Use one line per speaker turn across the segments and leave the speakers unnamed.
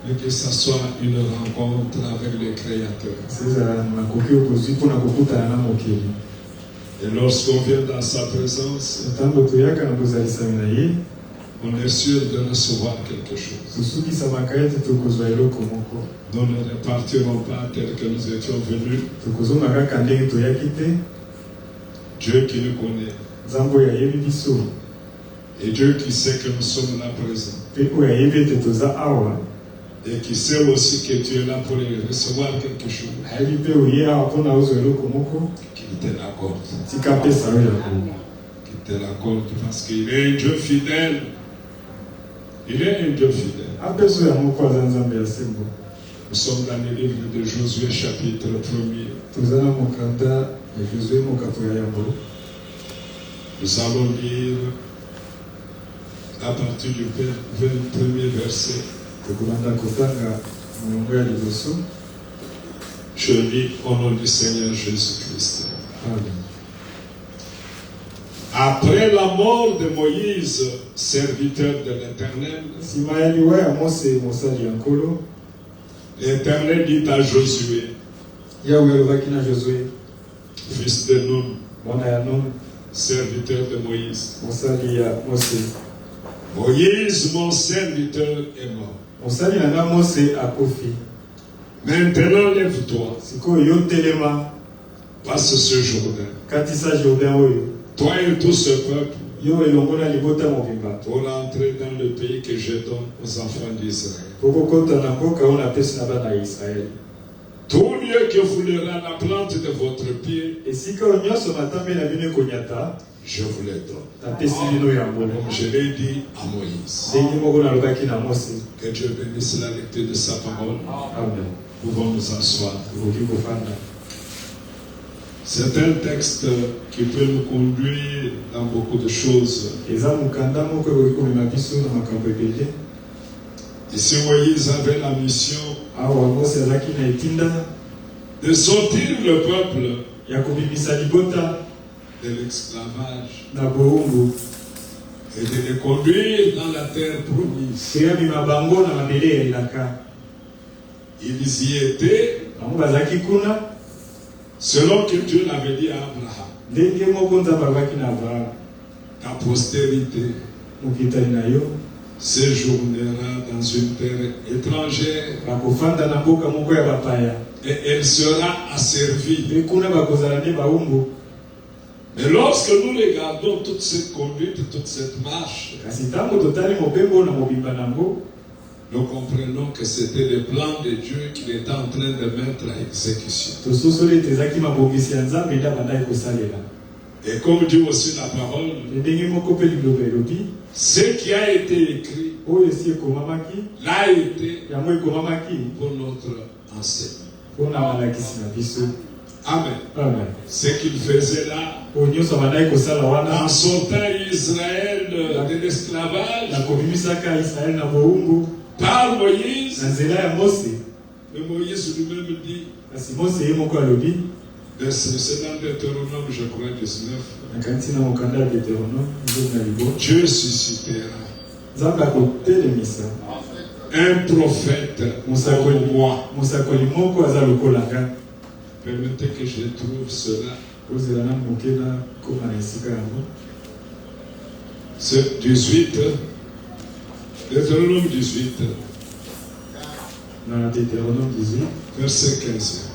Mais que ça soit une rencontre avec le Créateur. Et lorsqu'on vient dans sa présence, on est sûr de recevoir quelque chose. Nous ne repartirons pas tel que nous étions venus. Dieu qui nous connaît. Et Dieu qui sait que nous sommes là présents. Et qui sait aussi que tu es là pour recevoir quelque chose. Qu'il te l'accorde. Qu'il te l'accorde parce qu'il est un Dieu fidèle. Il est un Dieu fidèle. Nous sommes dans le livre de Josué chapitre 1er. Nous allons lire à partir du 21er verset. Je lis au nom du Seigneur Jésus-Christ. Après la mort de Moïse, serviteur de l'Éternel, l'Éternel dit à Josué, fils de Nun, serviteur de Moïse, Moïse, mon serviteur, est mort. Maintenant, lève-toi, passe ce Jourdain, toi et tout ce peuple, pour entrer dans le pays que je donne aux enfants d'Israël. Tout lieu que foulera la plante de votre pied, je vous le donne. Comme je l'ai dit à Moïse. Que Dieu bénisse la lecture de sa parole. Amen. Pouvons nous asseoir. C'est un texte qui peut nous conduire dans beaucoup de choses. Ici, Moïse avait la mission de sortir le peuple de l'esclavage et de les conduire dans la terre promise. Ils y étaient selon que Dieu l'avait dit à Abraham. Ta postérité séjournera dans une terre étrangère et elle sera asservie. Mais lorsque nous regardons toute cette conduite, toute cette marche, nous comprenons que c'était le plan de Dieu qu'il était en train de mettre à exécution. Et comme dit aussi la parole, ce qui a été écrit l'a été pour notre enseignement. Amen. Amen. Ce qu'il faisait là, en sortant Israël de l'esclavage, par Moïse, mais Moïse lui-même dit, c'est dans Deutéronome, je crois, 19, Dieu suscitera un prophète comme moi. Permettez que je trouve cela. C'est 18. Deutéronome 18. Verset 15.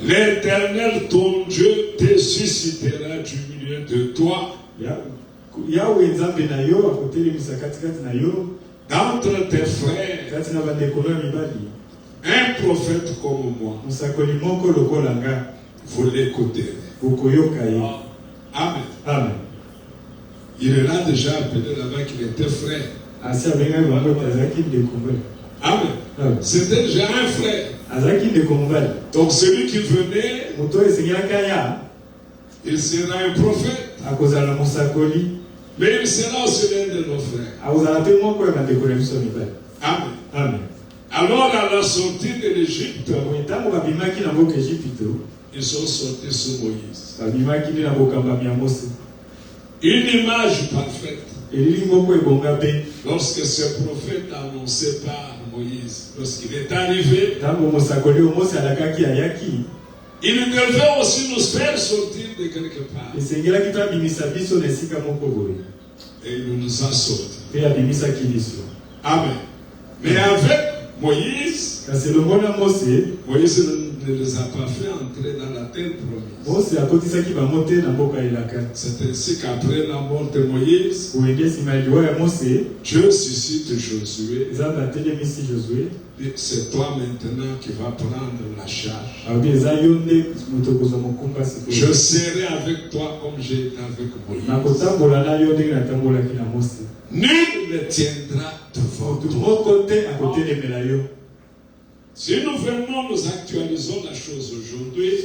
L'Éternel, ton Dieu, te suscitera du milieu de toi. D'entre tes frères, un prophète comme moi, vous l'écouterez. Amen. Amen. Il est là déjà appelé là-bas qu'il était frère. Amen. C'était déjà un frère. Donc celui qui venait, il sera un prophète. Mais il sera aussi l'un de nos frères. Amen. Amen. Alors à la sortie de l'Égypte, ils sont sortis sous Moïse. Une image parfaite. Lorsque ce prophète annoncé par Moïse, lorsqu'il est arrivé, il devait aussi nous faire sortir de quelque part. Et il nous a sortis. Amen. Mais avec Moïse, Moïse ne les a pas fait entrer dans la terre promise. C'est ainsi qu'après la mort de Moïse, Dieu suscite Josué. C'est toi maintenant qui vas prendre la charge. Je serai avec toi comme j'ai été avec Moïse. Nul ne tiendra devant toi. Si nous venons, nous actualisons la chose aujourd'hui.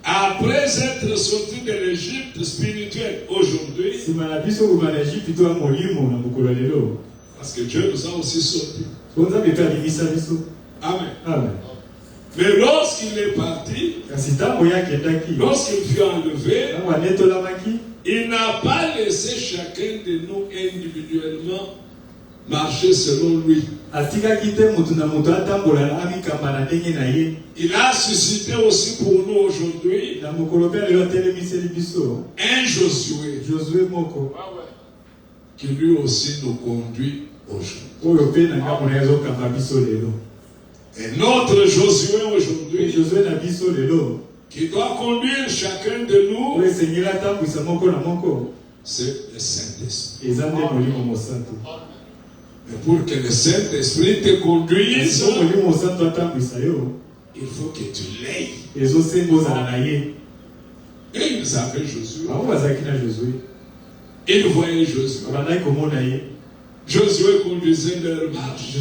Après être sorti de l'Égypte spirituelle aujourd'hui, parce que Dieu nous a aussi sortis. Amen.
Amen.
Mais lorsqu'il est parti, lorsqu'il fut enlevé, il n'a pas laissé chacun de nous individuellement marcher selon lui. Il a suscité aussi pour nous aujourd'hui un Josué qui lui aussi nous conduit aujourd'hui. Et notre Josué aujourd'hui qui doit conduire chacun de nous, c'est le Saint-Esprit. Mais pour que le Saint-Esprit te conduise, il faut que tu l'aies. Et ils avaient Josué. Ils voyaient Josué. Josué conduisait leur marche.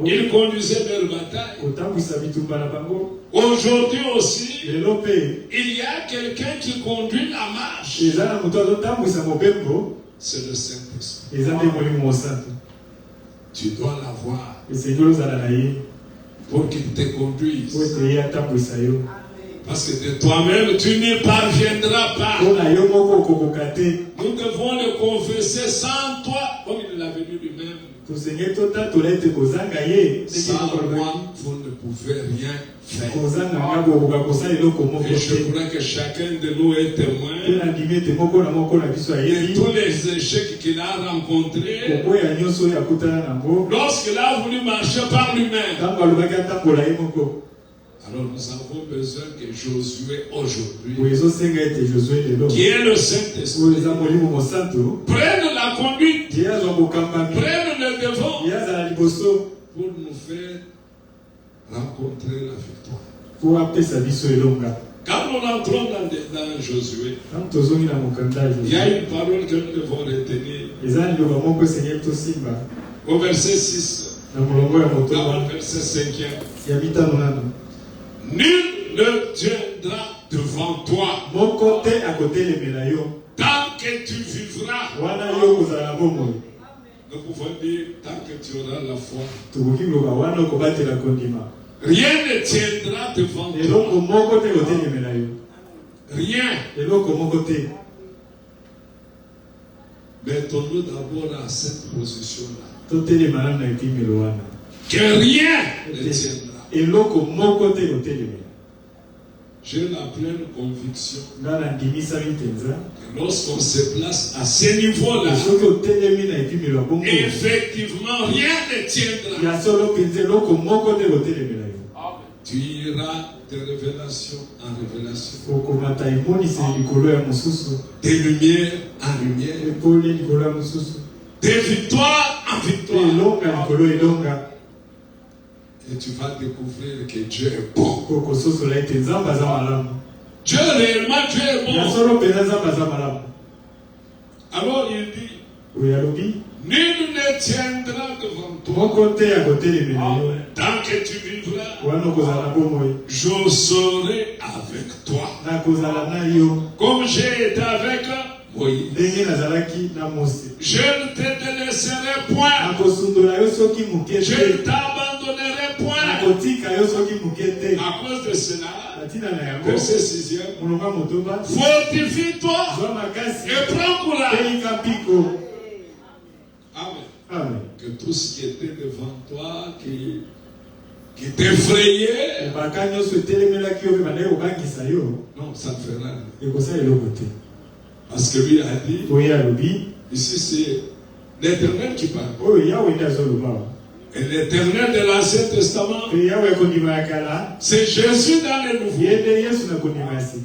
Il conduisait leur bataille. Aujourd'hui aussi, il y a quelqu'un qui conduit la marche. C'est le Saint-Esprit. Tu dois l'avoir pour qu'il te conduise. Parce que de toi-même, tu n'y parviendras pas. Nous devons le confesser sans toi, comme il l'avait dit lui-même. Sans moi, vous ne pouvez rien faire. Et je crois que chacun de nous est témoin de tous les échecs qu'il a rencontrés lorsqu'il a voulu marcher par lui-même. Alors nous avons besoin que Josué aujourd'hui, qui est le Saint-Esprit, prenne la conduite, prenne le devant pour nous faire rencontrer la victoire. Quand nous entrons dans Josué, il y a une parole que nous devons retenir. Au verset 6, avant verset 5e. Nul ne tiendra devant toi tant que tu vivras. Nous pouvons dire tant que tu auras la foi. Rien ne tiendra devant toi. Rien. Mettons-nous d'abord à cette position-là. Que rien ne tiendra. J'ai la pleine conviction que lorsqu'on se place à ce niveau-là, effectivement, rien ne tiendra. Tu iras de révélation en révélation, de lumière en lumière, de victoire en victoire. Et tu vas découvrir que Dieu est bon. Dieu réellement, Dieu est bon. Alors il dit, nul ne tiendra devant toi. Tant que tu vivras, je serai avec toi. Comme j'ai été avec Moïse. Je ne te laisserai point. Je ne t'abandonnerai point. À cause de cela, cela, verset 6e, fortifie-toi et prends courage. Amen. Que tout ce qui était devant toi, qui t'effrayait, non, ça ne fait rien. Parce que lui a dit, ici c'est l'Éternel qui parle. Et l'Éternel de l'Ancien Testament, c'est Jésus dans le Nouveau.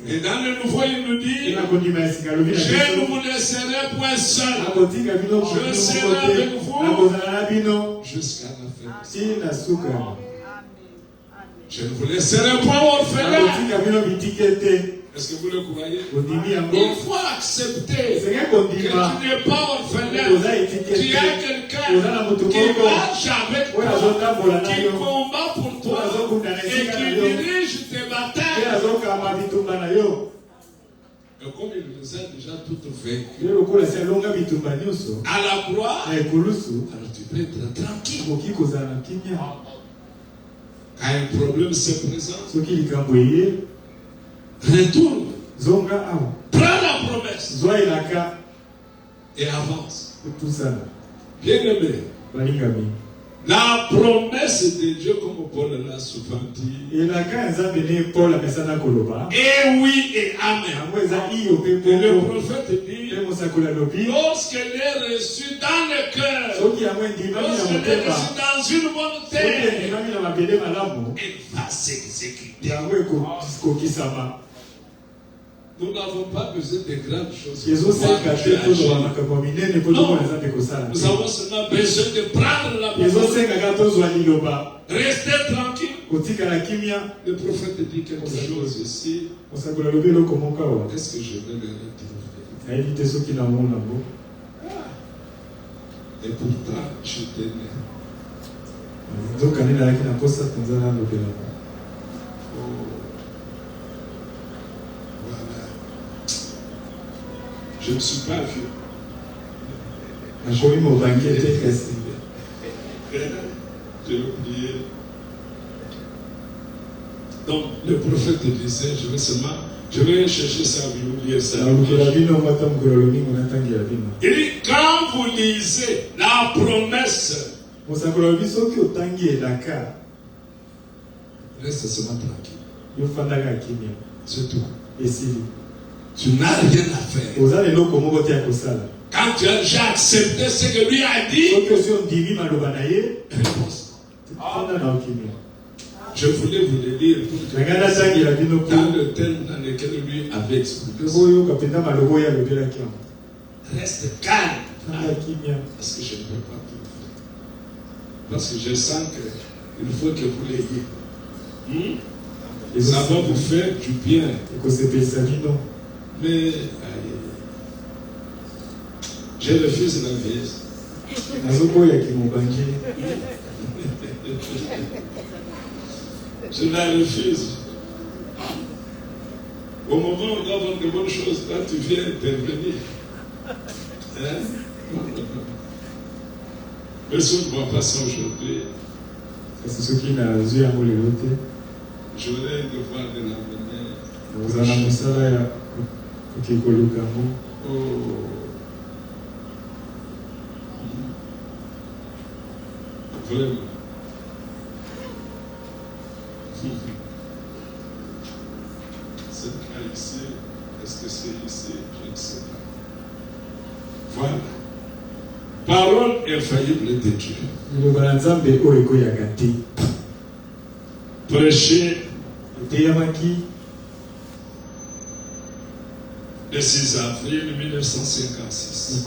Et dans le Nouveau, il nous dit, je ne vous laisserai point seul. Je serai avec vous jusqu'à la fin. Je ne vous laisserai pas orphelin. Est-ce que vous le croyez? Il faut accepter que tu n'es pas orphelin. Tu as quelqu'un qui marche avec toi, qui combat pour toi et qui dirige tes batailles. Et comme il nous a déjà tout vécu à la croix, alors tu peux être tranquille. Quand un problème se présente, retourne. Prends la promesse. Et avance. Bien aimé. La promesse de Dieu, comme Paul l'a souvent dit. Et oui et amen. Et le prophète dit, lorsqu'elle est reçue dans le cœur, lorsqu'elle est reçue dans une bonne terre, elle va s'exécuter. Nous n'avons pas besoin de grandes choses. Nous avons seulement besoin de prendre la parole. Restez tranquille. Le prophète dit quelque chose ici. Qu'est-ce que je vais leur dire? Et pourtant, je t'aime. Je ne suis pas vieux. J'ai oublié. Donc, le prophète disait, je vais chercher ça, vous lire ça. Il dit, quand vous lisez la promesse, reste seulement tranquille. C'est tout. Tu n'as rien à faire. Quand tu as déjà accepté ce que lui a dit, je voulais vous le dire pour que dans le thème dans lequel lui avait expliqué, reste calme. Parce que je ne peux pas tout faire. Parce que je sens qu'il faut que vous l'ayez. Ça va vous faire du bien. Mais je refuse la vieillesse. Je la refuse. Au moment où on doit avoir de bonnes choses, là tu viens intervenir. Mais si on ne voit pas ça aujourd'hui, j'aurais un devoir de l'amener. Vraiment. C'est pas ici. Est-ce que c'est ici? Je ne sais pas. Voilà. Parole infaillible de Dieu. Prêcher. Le 6 avril 1956.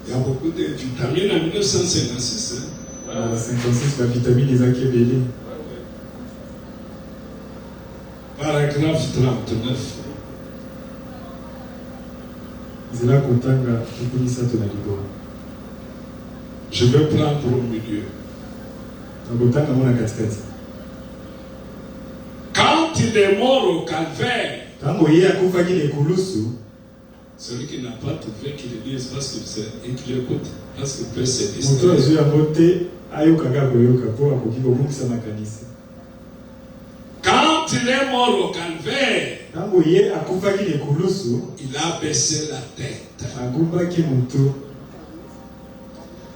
Il y a beaucoup de vitamines en 1956. Hein? 56, la vitamine des akébélés. Paragraphe 39. Je vais prendre au milieu. Quand il est mort au calvaire, celui qui n'a pas trouvé qu'il le dise parce qu'il écoute, parce qu'il peut se distraire. il est mort au calvaire, il a baissé la tête.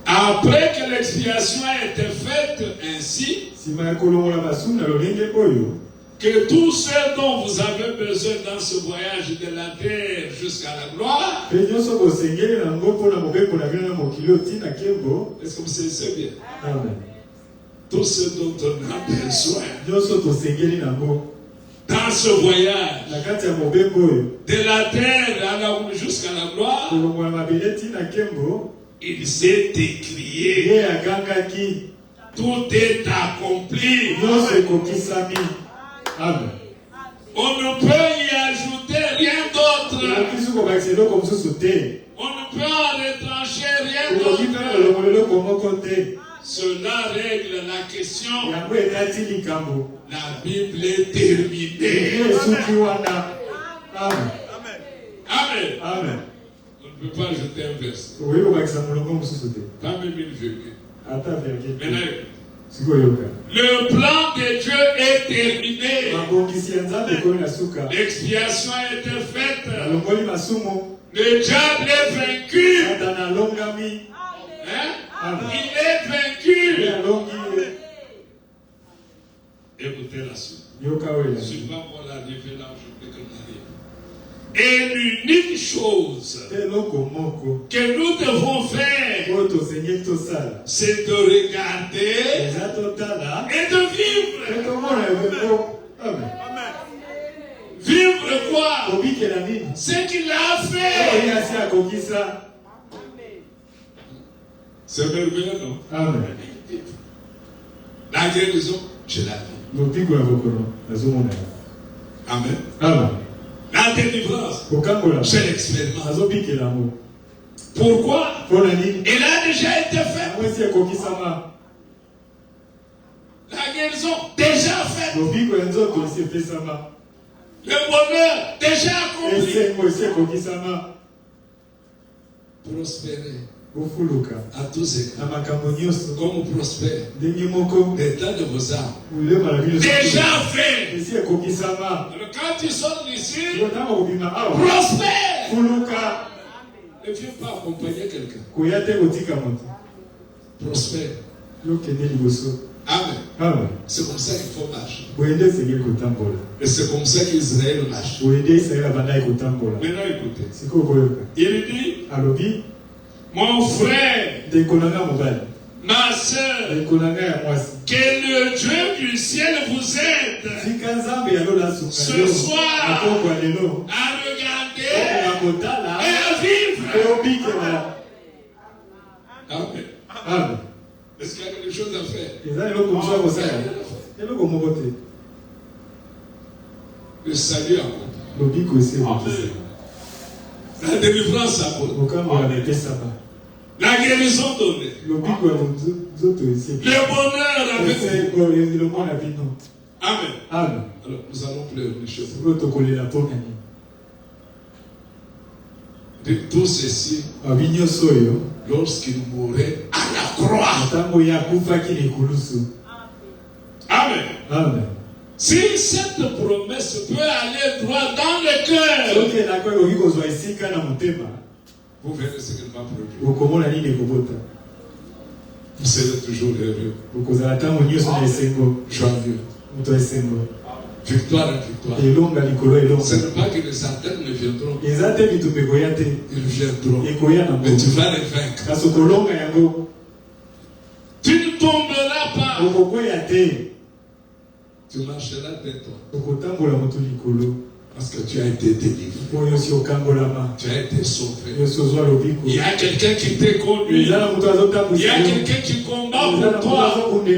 Après que l'expiation a été faite ainsi, que tout ce dont vous avez besoin dans ce voyage de la terre jusqu'à la gloire, est-ce que vous savez bien? Amen. Tout ce dont on a besoin dans ce voyage de la terre jusqu'à la gloire, il s'est écrié. Tout est accompli. Amen. On ne peut y ajouter rien d'autre. On ne peut en retrancher rien d'autre. Cela règle la question. La Bible est terminée. Amen. Amen. Amen. On ne peut pas ajouter un verset. Pas même une virgule. Maintenant, le plan de Dieu est terminé. L'expiation a été faite. Le diable est vaincu. Hein? Il est vaincu. Écoutez la suite. Je ne suis pas pour l'arriver là, je peux que l'arrive. Et l'unique chose que nous devons faire, c'est de regarder et de vivre. Vivre quoi? Ce qu'il a fait. C'est merveilleux, non? Amen. La guérison, je la vis. Amen. Amen. La délivrance, je l'expérimente. Pourquoi? Elle a déjà été faite. La guérison, déjà faite. Le bonheur, déjà accompli. Prospérer. À tous égards. Comme prospère l'état de vos âmes. Déjà fait. Alors quand tu sors d'ici, prospère. Ne viens pas accompagner quelqu'un. Prospère. Amen. Amen. C'est comme ça qu'il faut marcher. Et c'est comme ça qu'Israël marche. Maintenant écoutez. Il dit, mon frère, ma soeur, que le Dieu du ciel vous aide ce soir à regarder et à vivre. Amen. Amen. Est-ce qu'il y a quelque chose à faire? Le salut accompli. La délivrance accomplie. La guérison donnée. Le bonheur avec vous. Amen. Amen. Alors nous allons pleurer les choses. De tout ceci, lorsqu'il mourait à la croix. Amen. Amen. Si cette promesse peut aller droit dans le cœur, vous verrez ce qu'elle va produire. Vous serez toujours heureux. Joyeux. Victoire à victoire. Ce n'est pas que les Satan ne viendront. Ils viendront. Mais tu vas les vaincre. Tu ne tomberas pas. Tu marcheras dès toi. Parce que tu as été délivré. Tu as été sauvé. Il y a quelqu'un qui t'est conduit. Il y a quelqu'un qui combat pour toi. Et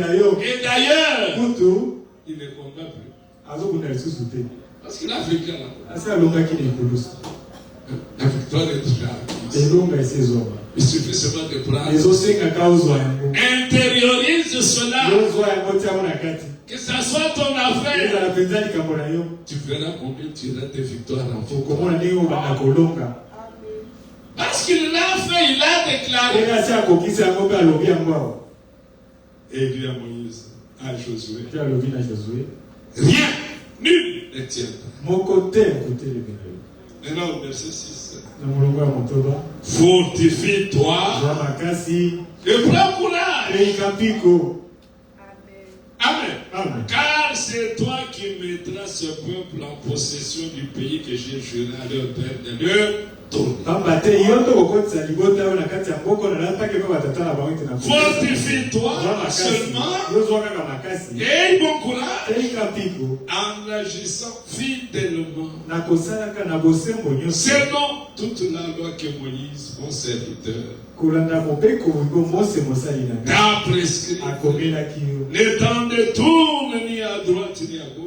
d'ailleurs, il ne combat plus. Parce qu'il a vécu là. La victoire est déjà acquise. Il suffit seulement de prendre. Intériorise cela. Que ça soit ton affaire. Tu verras combien tu auras des victoires en victoire. Parce qu'il l'a fait, il a déclaré. Et il dit à Moïse, à Josué, rien Nul ne tiendra. Maintenant, au verset 6. Fortifie-toi et prends courage. Amen. Amen. Car c'est toi qui mettras ce peuple en possession du pays que j'ai juré à leur père de leur donner. Fortifie-toi seulement et bon courage en agissant fidèlement selon toute la loi que Moïse, mon serviteur, t'a prescrit. Ne t'en détourne ni à droite ni à gauche,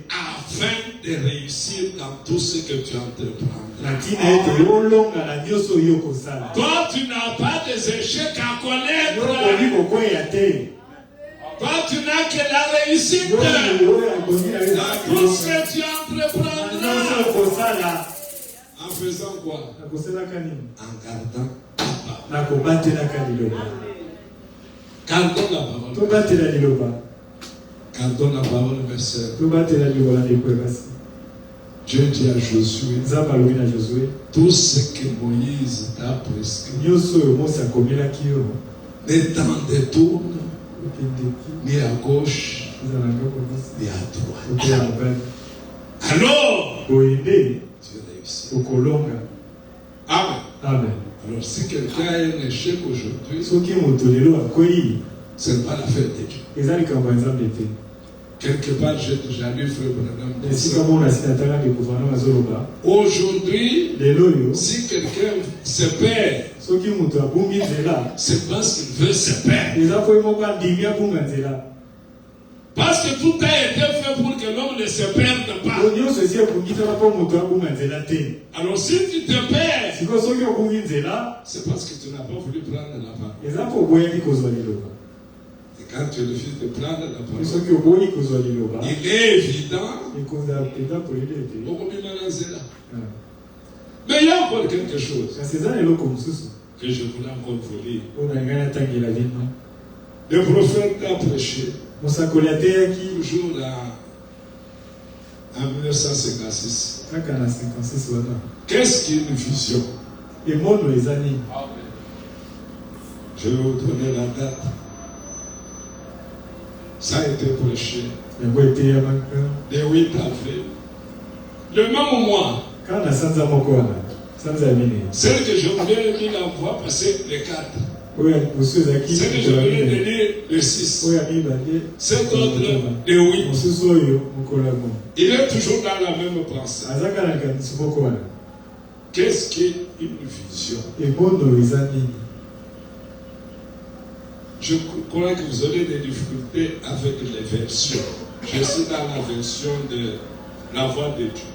afin de réussir dans tout ce que tu entreprends. Toi, tu n'as pas des échecs à connaître. Toi, tu n'as que la réussite dans tout ce que tu entreprendras. En faisant quoi? En gardant la parole. Gardons la parole. Gardons la parole, mes sœurs. Dieu dit à Josué, tout ce que Moïse t'a prescrit, ne t'en détourne ni à gauche ni à droite. Alors, tu réussis. Amen. Amen. Alors, si quelqu'un a un échec aujourd'hui, ce n'est pas l'affaire de Dieu. Quelque part, j'ai déjà lu Frère Branham. Aujourd'hui, si quelqu'un se perd, c'est parce qu'il veut se perdre. Parce que tout a été fait pour que l'homme ne se perde pas. Alors si tu te perds, c'est parce que tu n'as pas voulu prendre la parole. Et quand tu refuses de prendre la parole, il est évident. Mais il y a encore quelque chose que je voulais encore vous lire. Le prophète a prêché toujours en 1956. Qu'est-ce qu'une vision? Je vais vous donner la date. Ça a été prêché le 8 avril. Le même mois. Celle que je voulais lire la voix passer le 4. Celle que je voulais lire le 6. Cette autre le 8. Il est toujours dans la même pensée. Qu'est-ce qu'une vision? Je crois que vous aurez des difficultés avec les versions. Je suis dans la version de la voix de Dieu.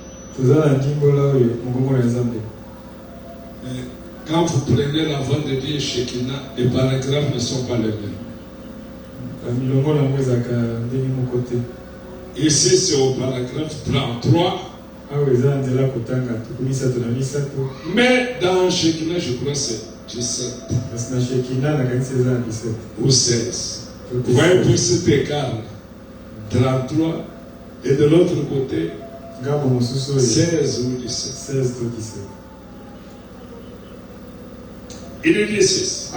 Mais quand vous prenez la voix de Dieu chez Kina, les paragraphes ne sont pas les mêmes. Ici, c'est au paragraphe 33. Mais dans Shekina, je crois que c'est 17 ou 16. Vous voyez pour cet écart, 33, et de l'autre côté, 16 ou 17. Il est 16.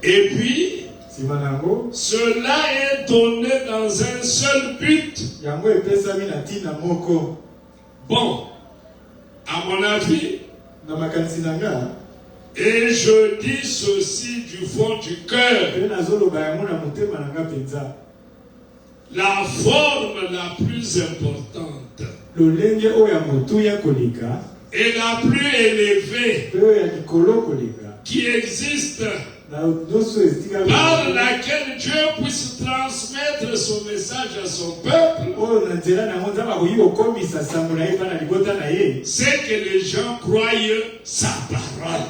Et puis, cela est donné dans un seul but. Bon, à mon avis, et je dis ceci du fond du cœur, la forme la plus importante et la plus élevée qui existe, par laquelle Dieu puisse transmettre son message à son peuple, c'est que les gens croient sa parole.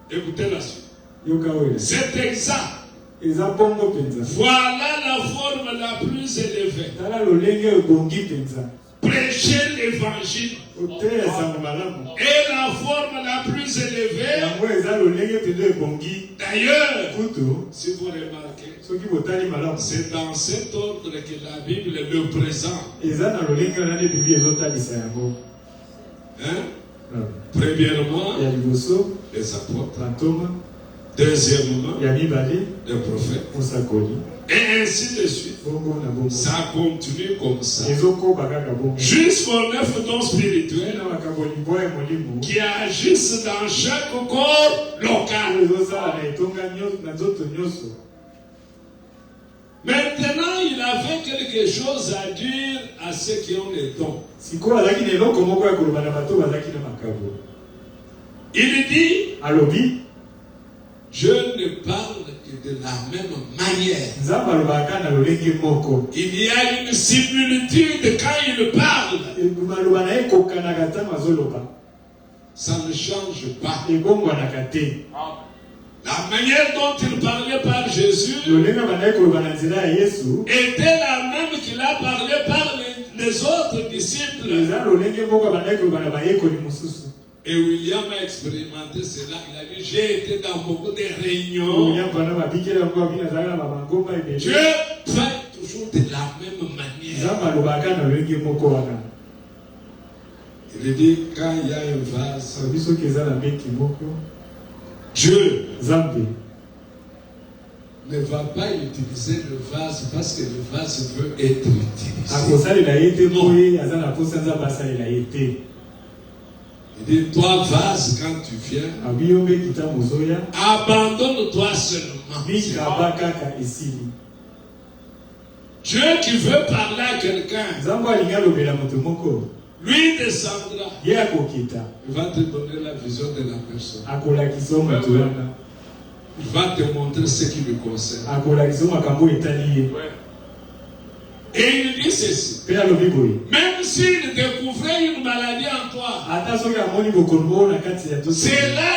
Écoutez la suite. C'est exact. Voilà la forme la plus élevée. Prêcher prêcher l'évangile est la forme la plus élevée. D'ailleurs, si vous remarquez, c'est dans cet ordre que la Bible le présente. Hein? Premièrement, les apôtres. Deuxièmement, les prophètes. Et ainsi de suite. Ça continue comme ça. Jusqu'aux 9 dons spirituels qui agissent dans chaque corps local. Maintenant, il avait quelque chose à dire à ceux qui ont les dons. Il dit, je ne parle que de la même manière. Il y a une similitude quand il parle. Ça ne change pas. La manière dont il parlait par Jésus était la même qu'il a parlé par les autres disciples. Et William a expérimenté cela. Il a dit, j'ai été dans beaucoup de réunions. Dieu fait toujours de la même manière. Il dit, quand il y a un vase, Dieu ne va pas utiliser le vase parce que le vase veut être utilisé. Il dit, toi, vase, quand tu viens, abandonne-toi seulement. Dieu qui veut parler à quelqu'un, lui descendra. Il va te donner la vision de la personne. Il va te montrer ce qui lui concerne. Et il dit ceci. Même s'il découvrait une maladie en toi, cela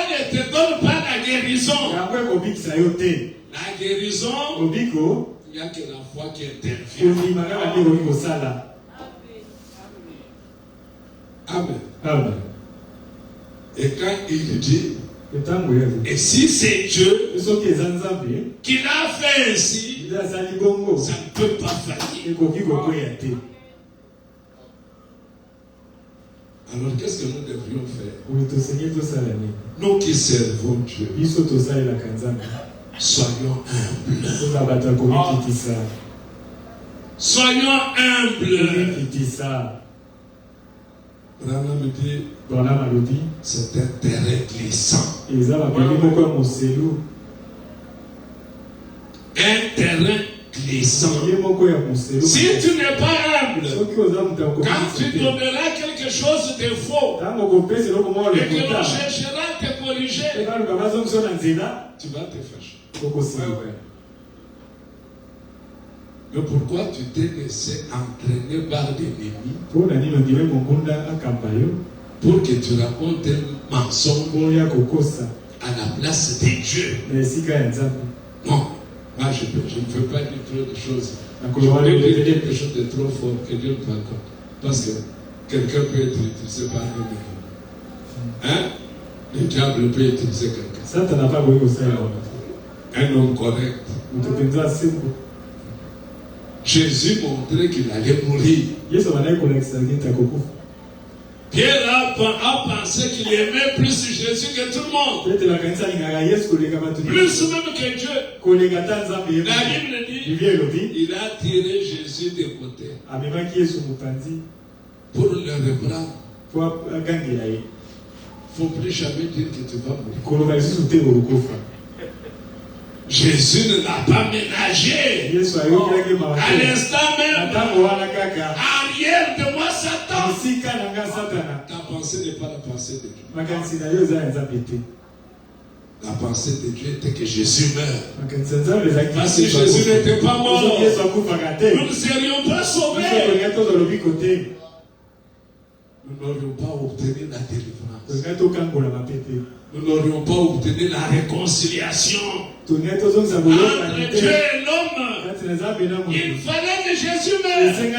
ne te donne pas la guérison. La guérison, il n'y a que la foi qui intervient. Amen. Et quand il dit, et si c'est Dieu qui l'a fait ainsi, ça ne peut pas faillir. Alors qu'est-ce que nous devrions faire? Nous qui servons Dieu, soyons humbles. Soyons humbles. C'est un terrain glissant. Un terrain glissant. Si tu n'es pas humble, quand tu donneras quelque chose de faux et que l'on cherchera à te corriger, tu vas te fâcher. Mais pourquoi tu t'es laissé entraîner par l'ennemi pour que tu racontes un mensonge à la place de Dieu? Non, moi je ne veux pas dire trop de choses. Je voulais dire quelque chose de trop fort que Dieu ne peut pas. Parce que quelqu'un peut être utilisé par l'ennemi. Hein? Le diable peut utiliser quelqu'un. Un homme correct. Jésus montrait qu'il allait mourir. Pierre a pensé qu'il aimait plus Jésus que tout le monde. Plus même que Dieu. La Bible dit, il a tiré Jésus de côté pour le reprendre. Il ne faut plus jamais dire que tu vas mourir. Jésus ne l'a pas ménagé. À l'instant même, arrière de moi, Satan. Ta pensée n'est pas la pensée de Dieu. La pensée de Dieu était que Jésus meure. Parce que Jésus n'était pas mort, nous ne serions pas sauvés. Nous n'aurions pas obtenu la délivrance. Nous n'aurions pas obtenu la réconciliation entre Dieu et l'homme. Il fallait que Jésus meure. Mais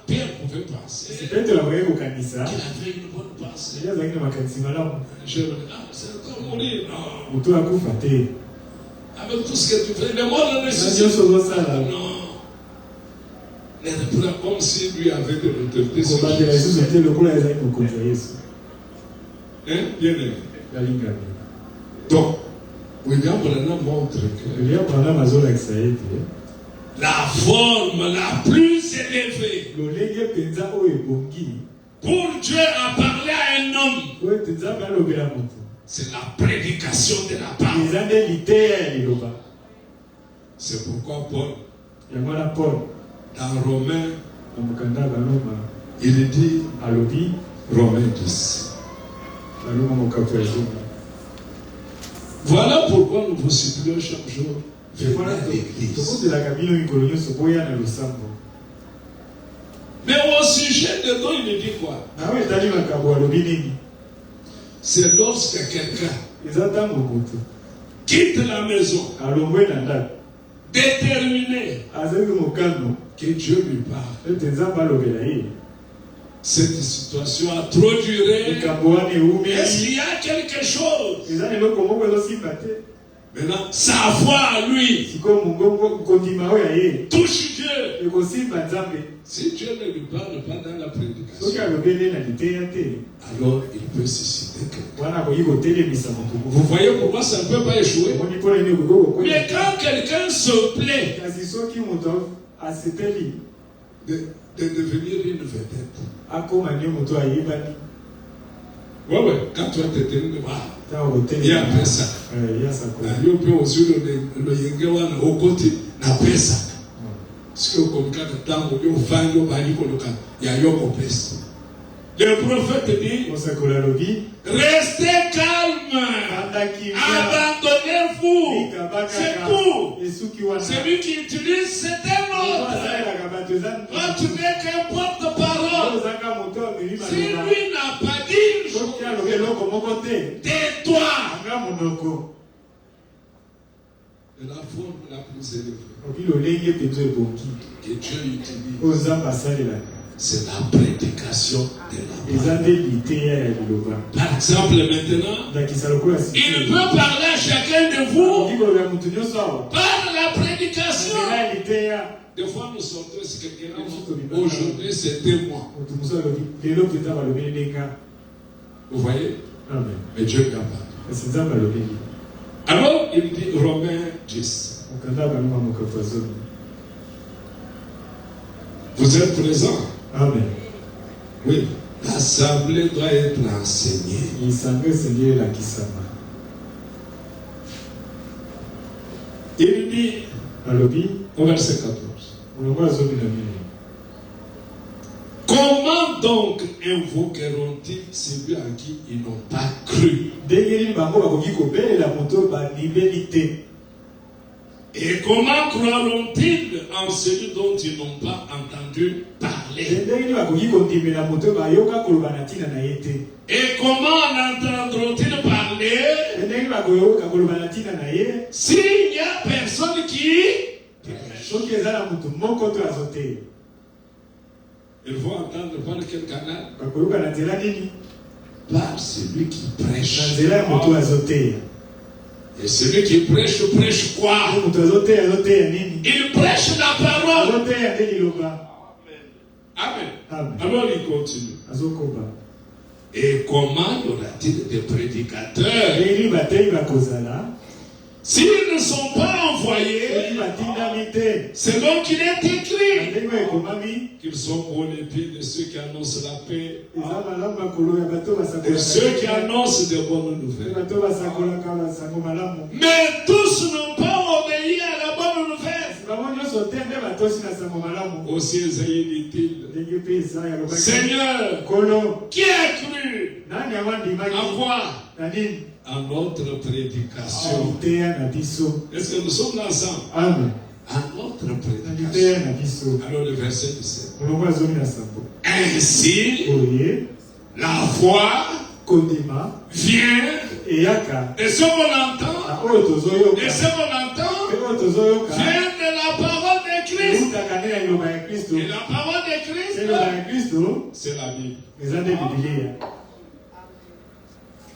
Pierre pouvait qu'il avait une bonne pensée. Je vais c'est encore mourir. Non. Avec tout ce que tu fais, le monde ne nécessite. Non. Ne reprend comme si lui avait de l'autorité. Hein? Bien aimé. Donc, William Branham montre que la forme la plus élevée pour Dieu à parler à un homme, c'est la prédication de la parole. C'est pourquoi Paul, dans Romains, il dit Romains 10. Voilà pourquoi nous vous supplions chaque jour. Mais au sujet de dont il dit quoi? C'est lorsque quelqu'un quitte la maison, déterminé que Dieu lui parle. Cette situation a trop duré. Est-ce qu'il y a quelque chose? Maintenant, sa foi à lui touche Dieu. Si Dieu ne lui parle pas dans la prédication, alors il peut susciter quelqu'un. Vous voyez pourquoi ça ne peut pas échouer? Mais quand quelqu'un se plaît de devenir une vedette. Ouais, quand tu as été tenu, il y a pesa. Il y a aussi le yengewan au côté na pesa. Ce que comme quand tango yo fango bali koloka ya yoko pesa. Le prophète dit restez calme, abandonnez-vous, c'est tout. Celui qui utilise c'est un autre. Toi tu n'es qu'un porte-parole. Si lui n'a pas dit une chose, tais-toi. De la forme la plus élevée que Dieu utilise, c'est la prédication de la parole. Par exemple, maintenant, il peut parler à chacun de vous par la prédication. Des fois, nous sortons si quelqu'un aujourd'hui, c'était moi. Vous voyez? Mais Dieu est capable. Alors, il dit Romains 10. Vous êtes présents?
Amen.
Oui. L'assemblée doit être enseignée. Il dit au verset 14. Comment donc invoqueront-ils celui à qui ils n'ont pas cru? Et comment croiront-ils en celui dont ils n'ont pas entendu parler? Et comment en entendront-ils parler s'il n'y a personne qui prêche? Ils vont entendre par quel canal? Par celui qui prêche. Et celui qui prêche, prêche quoi? Il prêche la parole. Amen. Alors il continue. Et comment y aura-t-il des prédicateurs s'ils ne sont pas envoyés selon qu'il est écrit qu'ils sont pour les pieds de ceux qui annoncent la paix, de ceux qui annoncent de bonnes nouvelles. Mais tous n'ont pas obéi à la bonne nouvelle. Aussi Esaïe dit-il, Seigneur, qui a cru? À quoi? À notre prédication. Est-ce que nous sommes ensemble?
Amen.
À notre prédication. Alors le verset 17. Ainsi, la foi vient de ce qu'on entend. Et ce qu'on entend vient de la parole de Christ. Et la parole de Christ, c'est la Bible.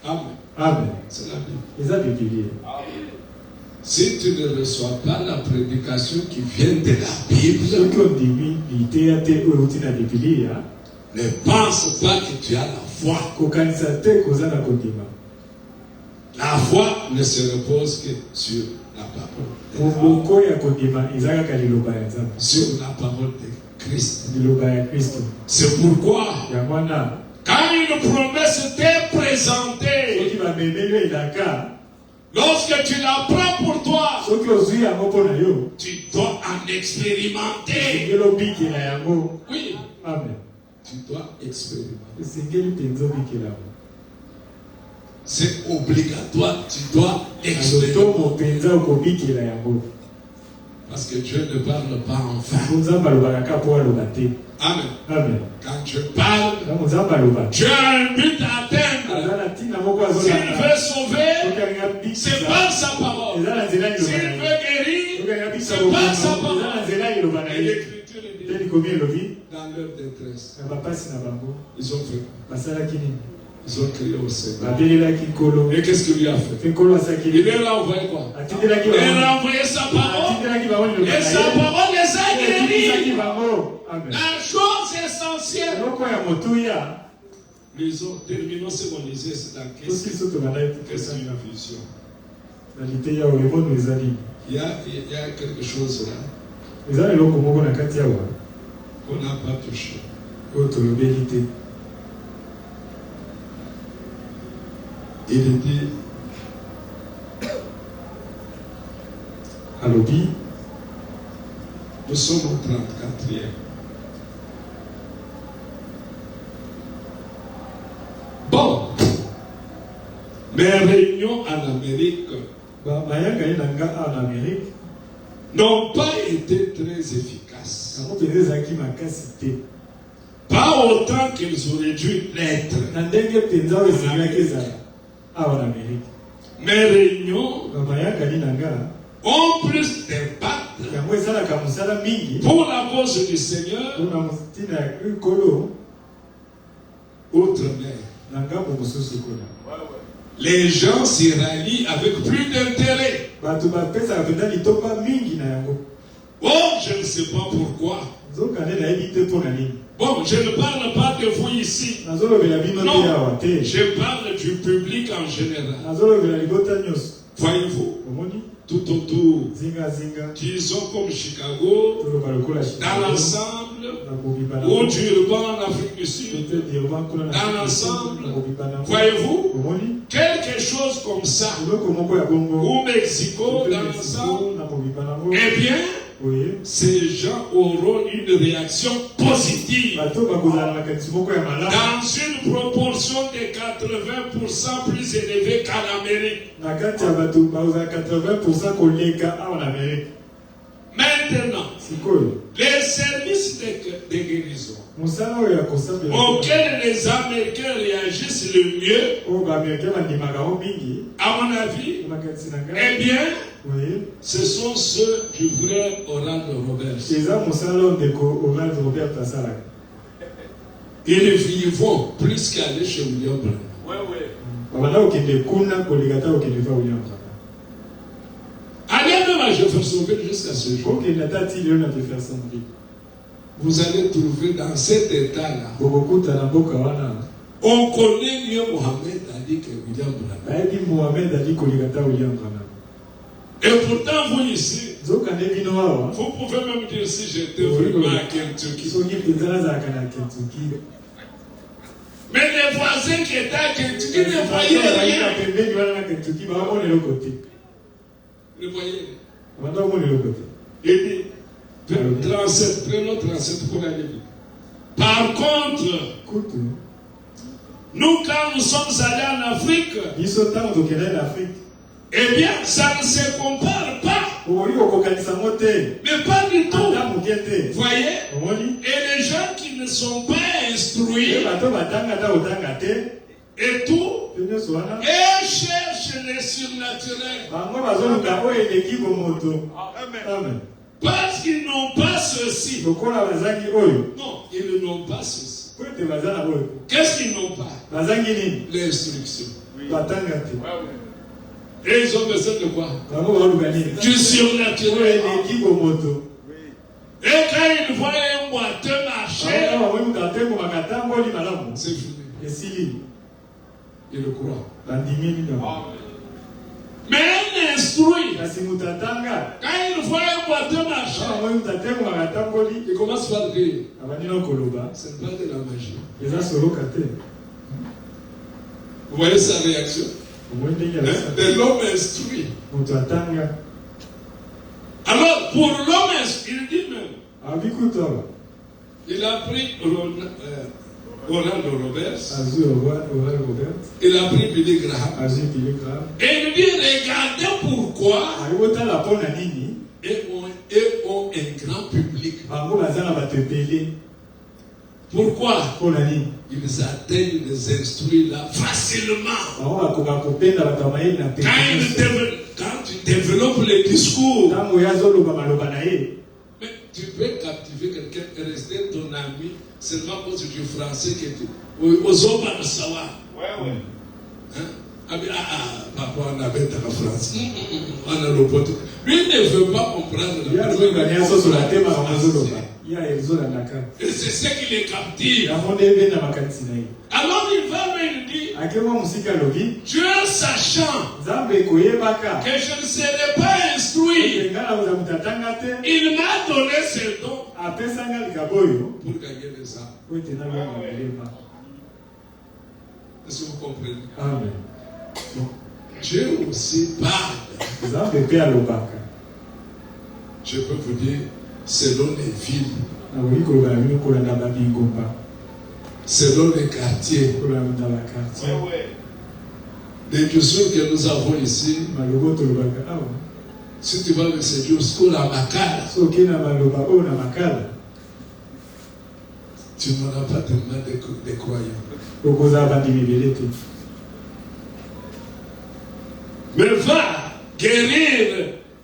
Amen. Amen. C'est la Bible. Si tu ne reçois pas la prédication qui vient de la Bible, ne pense pas que tu as la foi. La foi ne se repose que sur la parole. Sur la parole de Christ. C'est pourquoi quand une promesse t'est présentée, lorsque tu la prends pour toi, tu dois en expérimenter. Oui. Amen. Tu dois expérimenter. C'est obligatoire, tu dois expérimenter. Parce que Dieu ne parle pas en vain. Amen. Amen. Quand Dieu parle, Dieu a un but à atteindre. S'il veut sauver, c'est par sa parole. S'il veut guérir, c'est par sa parole. Et l'Écriture dit, dans leur détresse, ils ont fait. Ils ont crié au Seigneur. Et qu'est-ce qu'il lui a fait? Il leur a envoyé quoi? Il leur a envoyé sa parole. Et sa parole les a guéris. La chose essentielle. Terminons ce qu'on disait, c'est dans qu'est-ce qu'une vision. Il y a quelque chose là qu'on n'a pas touché. Il dit Alobi, nous sommes au 34e. Bon, mes réunions en Amérique n'ont pas été très efficaces. Pas autant qu'ils auraient dû l'être. Mes réunions ont plus d'impact pour la cause du Seigneur outre-mer. Les gens s'y rallient avec plus d'intérêt. Oh, je ne sais pas pourquoi. Bon, je ne parle pas de vous ici. Non, je parle du public en général. Voyez-vous, tout autour, disons comme Chicago, dans l'ensemble, ou du Urban en Afrique du Sud, dans l'ensemble, voyez-vous, quelque chose comme ça, ou Mexico, dans l'ensemble, eh bien, ces gens auront une réaction positive dans une proportion de 80% plus élevée qu'en Amérique. Maintenant, les services de guérison auxquels les Américains réagissent le mieux, à mon avis, eh bien, ce sont ceux du frère Orlando Robert. Ils vont plus qu'aller chez William Branham. Allez même à Jeffersonville jusqu'à ce jour. Vous allez trouver dans cet état-là. On connaît mieux Mohamed Ali que William Branham. Et pourtant, vous ici, vous pouvez même dire si j'étais vraiment à Kentucky. Mais les voisins qui étaient à Kentucky ne voyaient rien. Ne voyaient rien. Il dit, 37, prenons 37 pour aller vite. Par contre, nous quand nous sommes allés en Afrique, eh bien, ça ne se compare pas. Mais pas du tout. Voyez? Et les gens qui ne sont pas instruits et tout, et cherchent les surnaturels. Parce qu'ils n'ont pas ce ceci. Non, ils n'ont pas ceci. Qu'est-ce qu'ils n'ont pas? L'instruction. Et ils ont besoin de quoi? Du surnaturel. Et quand ils voient un boiteux marcher, c'est fini. Ils le croient. Mais un instruit, quand il voit un boiteux marcher, il commence par dire, ce n'est pas de la magie. Vous voyez sa réaction? De l'homme instruit. Alors, pour l'homme instruit, il dit même, il a pris Orlando Roberts, il a pris Billy Graham, et il dit, regardez pourquoi et ont un grand public. Pourquoi ils atteignent les instruits là facilement? Quand tu développes les discours, mais tu peux captiver quelqu'un et rester ton ami seulement parce que tu es français que tu aux hommes de savoir. Papa, on avait dans la France. On a le poteau. Lui ne veut pas comprendre et c'est ce qui les captive. Alors il va me dire, Dieu sachant que je ne serai pas instruit, il m'a donné ce don pour gagner les âmes. Est-ce que vous comprenez? Amen. Dieu aussi parle. Je peux vous dire, selon les villes, selon les quartiers, les discours que nous avons ici, si tu vas me séduire jusqu'au Makala, tu n'auras pas tellement de croyants. Mais va guérir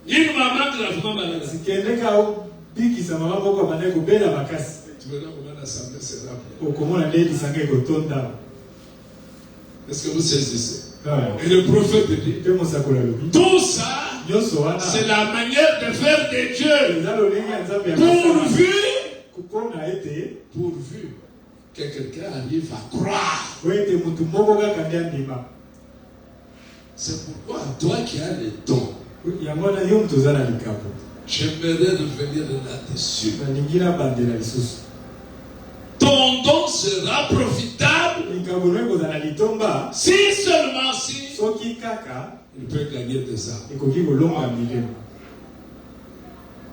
une maman gravement malade. Tu verras comment l'assemblée sera pleine. Est-ce que vous saisissez? Et le prophète dit, tout ça, c'est la manière de faire de Dieu. Pourvu que quelqu'un arrive à croire. C'est pourquoi toi qui as les dons, j'aimerais revenir là-dessus. Ton don sera profitable si seulement il peut gagner des âmes.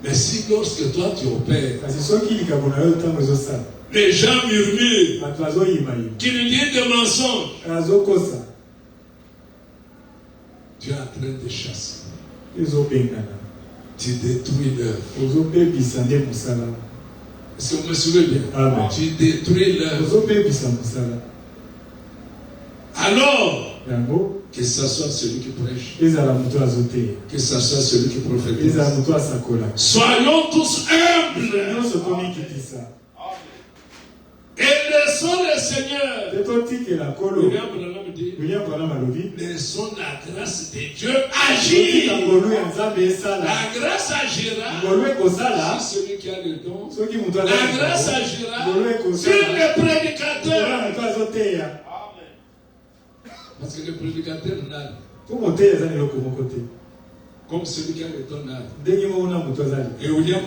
Mais si lorsque toi tu opères, les gens murmurent qu'il y ait des mensonges, tu es en train de chasser. Tu détruis l'œuvre. Est-ce que vous me suivez bien? Amen. Tu détruis l'œuvre. Alors, que ce soit celui qui prêche, que ce soit celui qui prophétise, soyons tous humbles. Et laissons le Seigneur. Laissons la grâce de Dieu agir. La grâce agira sur celui qui a le don. La grâce agira sur le prédicateur. Parce que le prédicateur n'a. Comme celui qui a le don n'a. Et William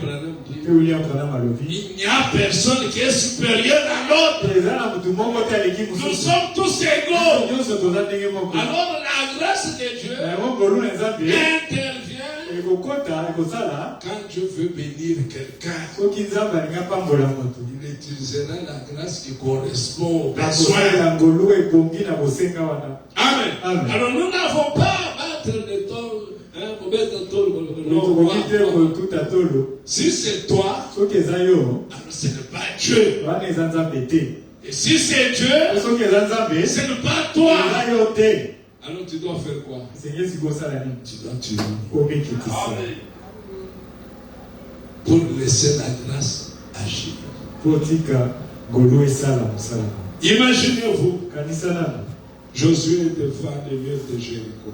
Branham dit, il n'y a personne qui est supérieur à l'autre. Nous sommes tous égaux. Alors la grâce de Dieu intervient quand Dieu veut bénir quelqu'un. Il utilisera la grâce qui correspond aux besoins. Amen. Alors nous n'avons pas à battre les taux. Si c'est toi, alors ce n'est pas Dieu. Et si c'est Dieu, ce n'est pas toi. Alors tu dois faire quoi? Tu dois tuer. pour laisser la grâce agir. Imaginez-vous, Josué devant les murs de Jéricho.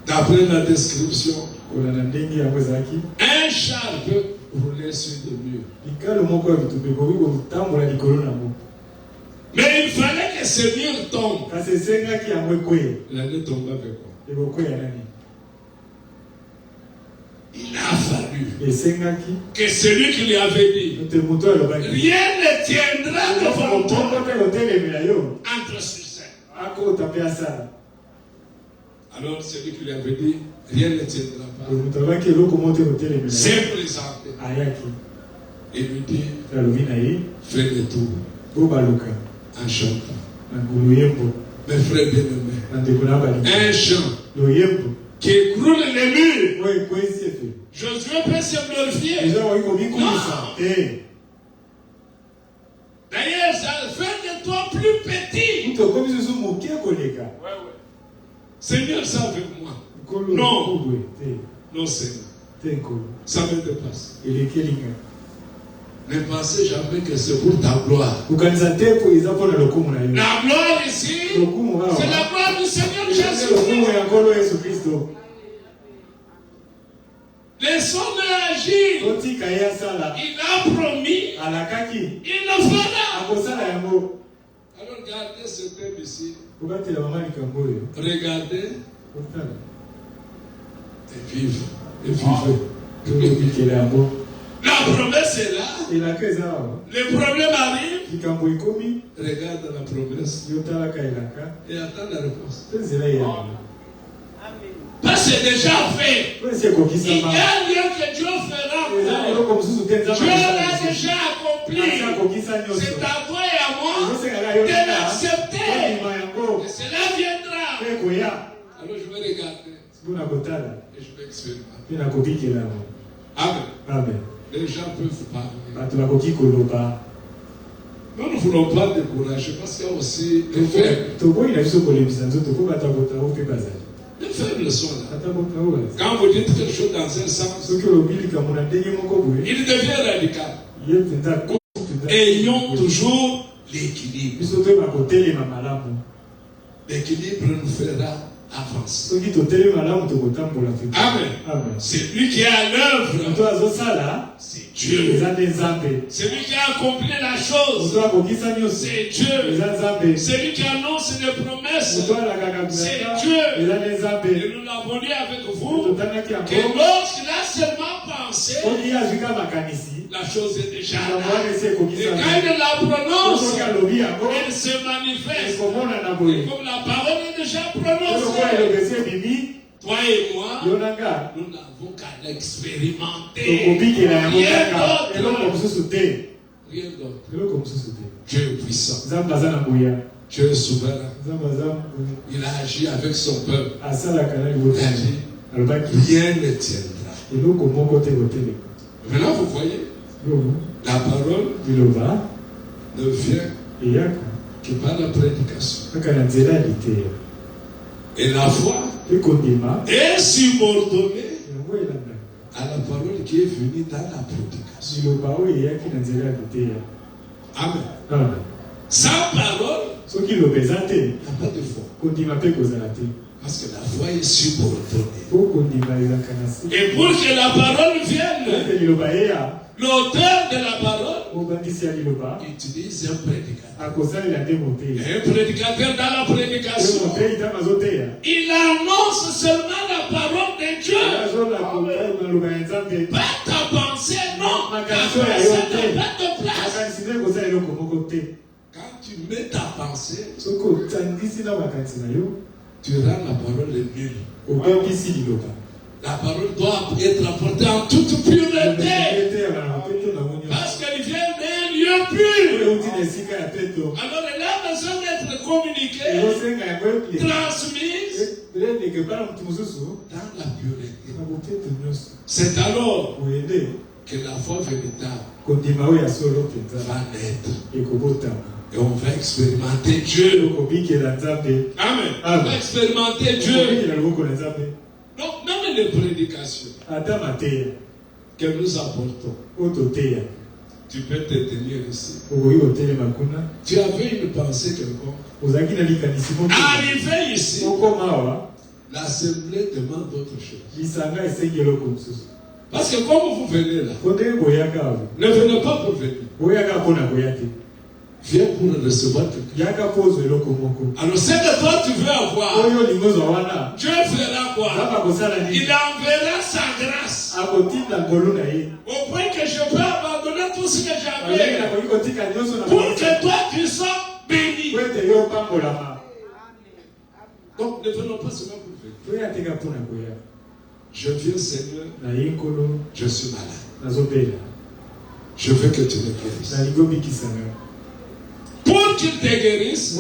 D'après la description, un char peut rouler sur des murs. Mais il fallait que ce mur tombe. Il allait tomber avec quoi? Il a fallu que celui qui lui avait dit rien ne tiendra devant toi entre sur scène. Alors celui qui lui avait dit rien ne tiendra pas s'est présenté et lui dit fais le tour en chantant. Mes frères bien-aimés, un chant qui écroule les murs. Josué peut se glorifier. Non. D'ailleurs, ça fait de toi plus petit. Seigneur, ça avec moi. Non. Non, Seigneur. Ça me dépasse. Ne pensez jamais que c'est pour ta gloire. La gloire ici, c'est la gloire du Seigneur Jésus-Christ. Laissons-le agir. Il a promis. Il le fera. Alors regardez ce thème ici. Regardez. Et vivez. Et vivez. La promesse est là. Les problèmes arrivent. Regarde la promesse. Et attends la réponse. Ça c'est déjà fait. Il y a rien que Dieu fera. Dieu l'a déjà accompli. C'est à toi et à moi de l'accepter. Et cela viendra. Alors je vais regarder. Et je vais expérimenter. Amen. Les gens peuvent parler. Nous ne voulons pas décourager parce qu'il y a aussi des faibles. Les faibles sont là. Quand vous dites quelque chose dans un sens, il devient radical. Ayons toujours l'équilibre. L'équilibre nous fera avancer. Amen. Celui qui est à l'œuvre, c'est Dieu. Celui qui a accompli la chose, c'est Dieu. Celui qui annonce les promesses, c'est Dieu. Et nous l'avons dit avec vous, que lorsqu'il a seulement pensé, la chose est déjà là. Et quand il la prononce, elle se manifeste. Et comme la parole est déjà prononcée, toi et moi, nous n'avons qu'à l'expérimenter. Rien d'autre. Dieu est puissant. Dieu est souverain. Il a agi avec son peuple. Il a dit, rien ne tiendra. Maintenant, vous voyez, la parole ne vient que par la prédication. Et la foi est subordonnée à la parole qui est venue dans la prédication. Amen. Sans parole, il n'y a pas de foi. Parce que la foi est subordonnée. Et pour que la parole vienne, l'auteur de la parole utilise un prédicateur. Un prédicateur dans la prédication, il annonce seulement la parole de Dieu. Pas ta pensée, non. Ta pensée n'a pas de place. Quand tu mets ta pensée, tu rends la parole nulle. La parole doit être apportée en toute pureté. Parce qu'elle vient d'un lieu pur. Alors elle a besoin d'être communiquée, transmise dans la pureté. C'est alors que la foi véritable va naître. Et on va expérimenter Dieu. Amen. On va expérimenter Dieu. Donc, même les prédications que nous apportons, tu peux te tenir ici. Tu avais une pensée quelconque. Arrivé ici, l'assemblée demande autre chose. Parce que comme vous venez là, ne venez pas pour venir. Viens pour recevoir quelqu'un. Alors, ce que toi tu veux avoir, Dieu fera quoi? Il enverra sa grâce. Au point que je peux abandonner tout ce que j'avais pour que toi tu sois béni. Donc, ne venons pas seulement pour venir. Je viens, Seigneur, je suis malade. Je veux que tu me guérisses. Pour qu'il te guérisse,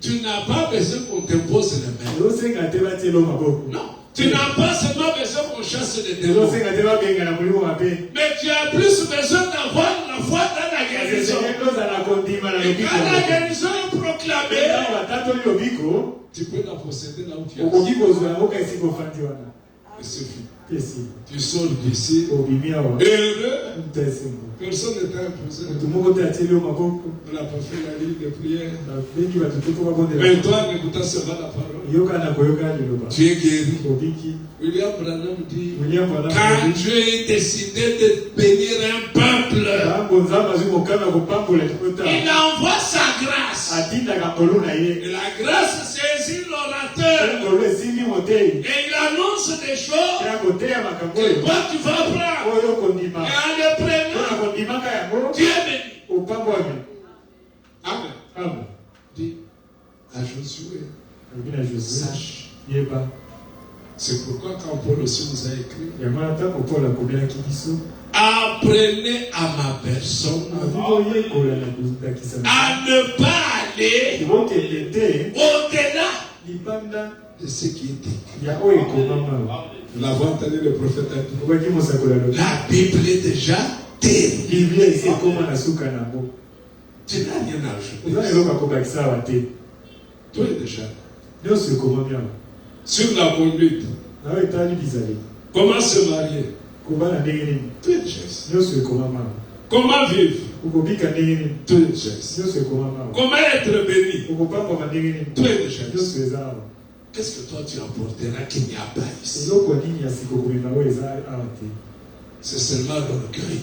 tu n'as pas besoin qu'on t'impose les mains. Non. Tu n'as pas seulement besoin qu'on chasse les démons. Mais tu as plus besoin d'avoir la foi dans la guérison. Et quand la guérison est proclamée, tu peux la posséder là où tu es. Et c'est fini. Tu sors d'ici heureux. Personne ne t'a imposé. On n'a pas fait la ligne de prière. Mais toi, en écoutant seulement la parole, tu es guéri. William Branham dit, quand Dieu est décidé de bénir un peuple, il envoie sa grâce. Et la grâce saisit l'orateur. Et il annonce des choses que toi tu vas prendre. Et en le prenant, tu es béni. Amen. Dis à Josué, sache. C'est pourquoi quand Paul aussi nous a écrit, apprenez à ma personne à ne pas aller au-delà de ce qui est écrit. Nous l'avons entendu le prophète a dit, la Bible est déjà terrible. Tu n'as rien à ajouter. Toi est déjà sur la conduite. Comment se marier? Tu es déjà ici. Comment vivre? Tu es déjà ici. Comment être béni? Tu es déjà ici. Qu'est-ce que toi tu apporteras qu'il n'y a pas ici? C'est seulement l'orgueil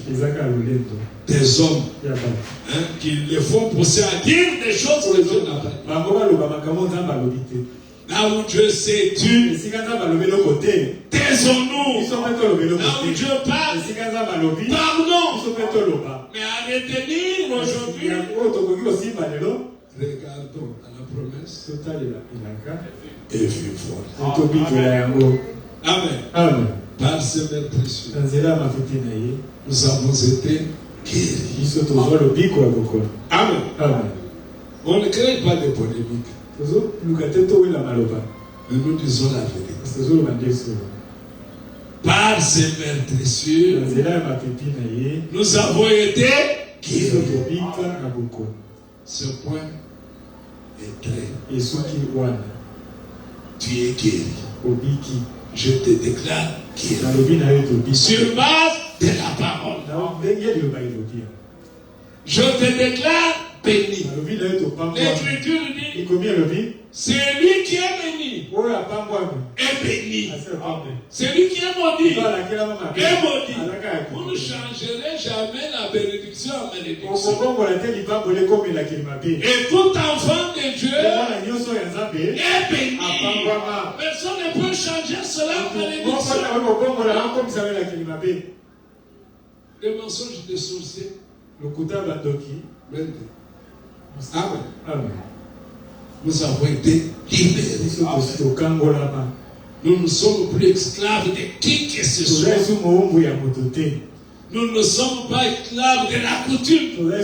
des hommes qui les font pousser à dire des choses que Dieu n'a pas dit. Là où Dieu s'étudie, taisons-nous. Là où Dieu parle, pardon. Mais à retenir aujourd'hui, regardons à la promesse et vivons. Amen. Par ce maître précieux, nous avons été guéris. Amen. On ne crée pas de polémique. Mais nous disons la vérité. Par ce maître précieux, nous avons été guéris. Ce point est clair. Tu es guéri. Je te déclare guéri. Sur base de la parole. Je te déclare béni. L'Écriture dit, c'est lui qui est béni. Est béni. C'est lui qui est maudit. Est maudit. Vous ne changerez jamais la bénédiction en malédiction. Et tout enfant de Dieu est béni. Personne ne peut changer cela en malédiction. Le mensonge des sorciers. Amen. Nous avons été libérés. Nous ne sommes plus esclaves de qui que ce soit. Nous ne sommes pas esclaves de la coutume. Non,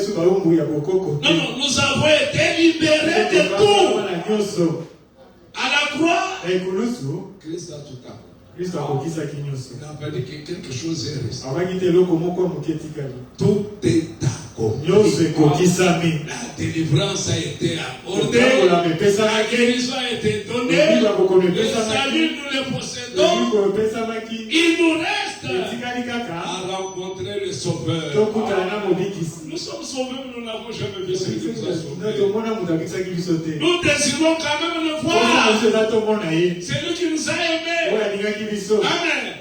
nous avons été libérés de tout. À la croix, Christ a tout accompli. Il n'a pas dit que quelque chose est resté. Tout est accompli. La délivrance a été accordée. La guérison a été donnée. Le salut, nous le possédons. Il nous reste à rencontrer le Sauveur. Nous sommes sauvés, mais nous n'avons jamais vu celui qui nous a sauvés. Nous désirons quand même le voir. C'est lui qui nous a aimés.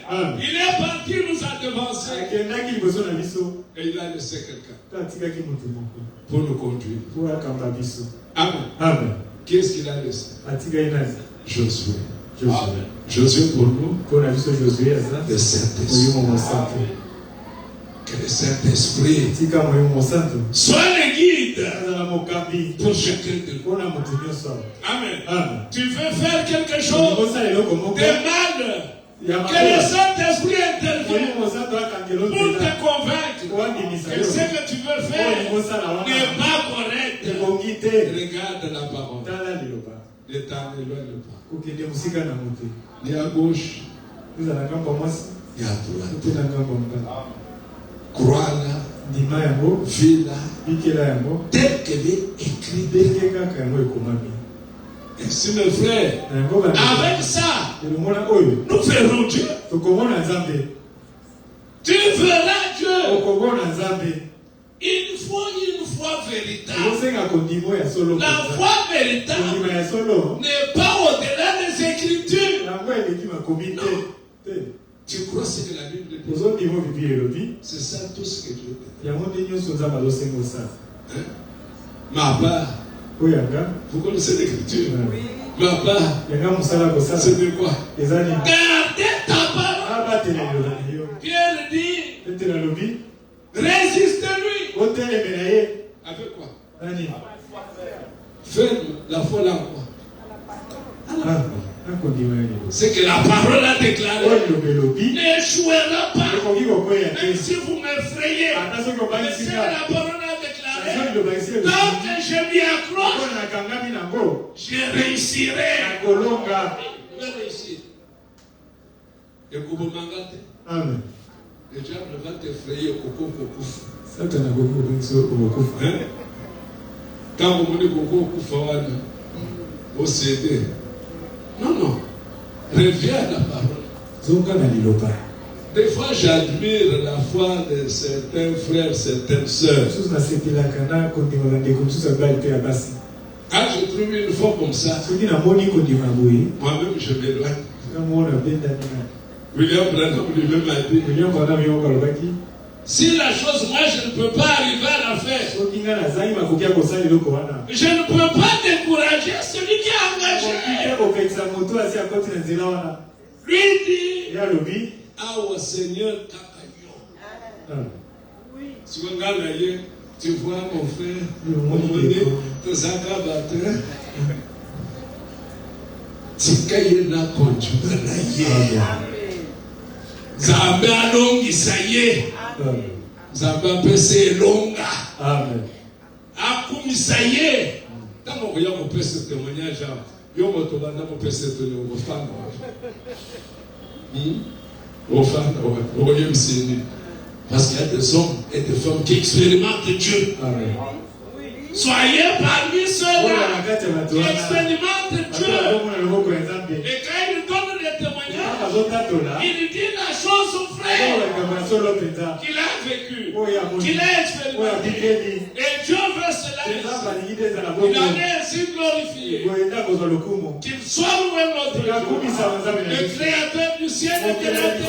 Amen. Il est parti, nous a devancés. Et il a laissé quelqu'un pour nous conduire. Amen. Amen. Qui est-ce qu'il a laissé? Josué. Josué pour nous. Le Saint-Esprit. Que le Saint-Esprit soit le guide pour chacun de nous. Amen. Tu veux faire quelque chose de mal, que le Saint-Esprit intervienne pour te convaincre que ce que tu veux faire n'est pas correct. Regarde la parole. Ne t'en éloigne pas. Ni à gauche, ni à droite. Crois-la, vis-la, tel qu'elle est écrite. Ainsi, mes frères, avec ça, nous verrons Dieu. Tu verras Dieu. Il faut une foi véritable. La foi véritable n'est pas au-delà des Écritures. Non. Tu crois ce que la Bible dit? C'est ça tout ce que Dieu dit. Ma part. Vous connaissez l'Écriture? Ma part. C'est de quoi? Gardez ta parole. Pierre dit, résistez-lui. Avec quoi? Fais la foi là quoi? C'est que la parole a déclaré. N'échouera pas. Même si vous m'effrayez, c'est la parole a déclaré. Donc je m'y accroche, je réussirai. Je vais réussir. Et Amen. Le diable va t'effrayer au coco. Quand vous me dites coco, au CD. Non. Reviens à la parole. Des fois, j'admire la foi de certains frères, certaines sœurs. Quand je trouve une foi comme ça, moi-même, je m'éloigne. William Branham lui-même m'a dit, si la chose, moi, je ne peux pas arriver à la faire, je ne peux pas décourager celui qui est engagé. Lui dit, ah, au Seigneur, tu vois mon frère, Zambé alongi saye. Zambé apese longa. Amen. Akumi saye. Tango koya ko pese témoignage. Yo moto banda ko pese to le ofanda. Parce qu'il y a des hommes et des femmes qui expérimentent Dieu. Amen. Soyez parmi ceux-là qui expérimentent Dieu. Et quand il donne des témoignages, il dit la chose au frère qu'il a vécu, qu'il a expérimenté. Et Dieu veut cela. Il en est ainsi glorifié. Qu'il soit loué notre Dieu, le créateur du ciel et de la terre.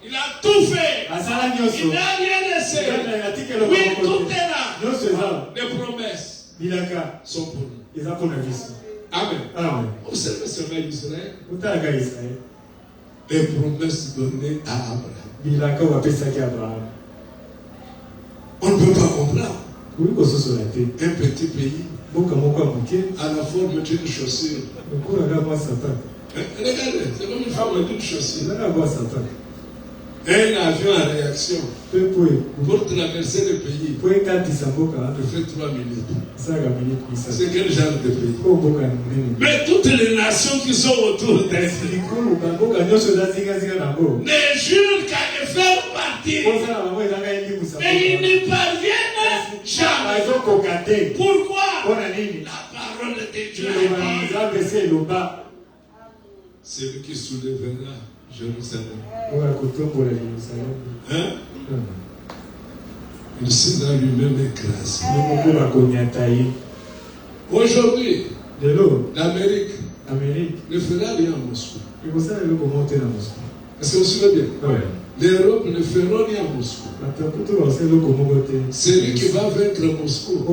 Il a tout fait. Il n'a rien laissé. Oui, tout est là. Les promesses sont pour nous. Amen. Observez seulement Israël. Les promesses données à Abraham. On ne peut pas comprendre. Un petit pays à la forme d'une chaussure. Regardez, c'est comme une forme d'une chaussure. Un avion en réaction pour traverser le pays. Il fait 3 minutes. C'est quel genre de pays? Mais toutes les nations qui sont autour d'elle ne jurent qu'à le faire partir. Mais ils n'y parviennent
Pourquoi? La parole de Dieu est c'est lui qui soulèvera Jérusalem. Hein? Il sera lui-même écrasé. Aujourd'hui, l'Amérique ne fera rien à Moscou. Est-ce que vous suivez bien? L'Europe ne fera rien à Moscou. C'est lui qui va vaincre Moscou. Et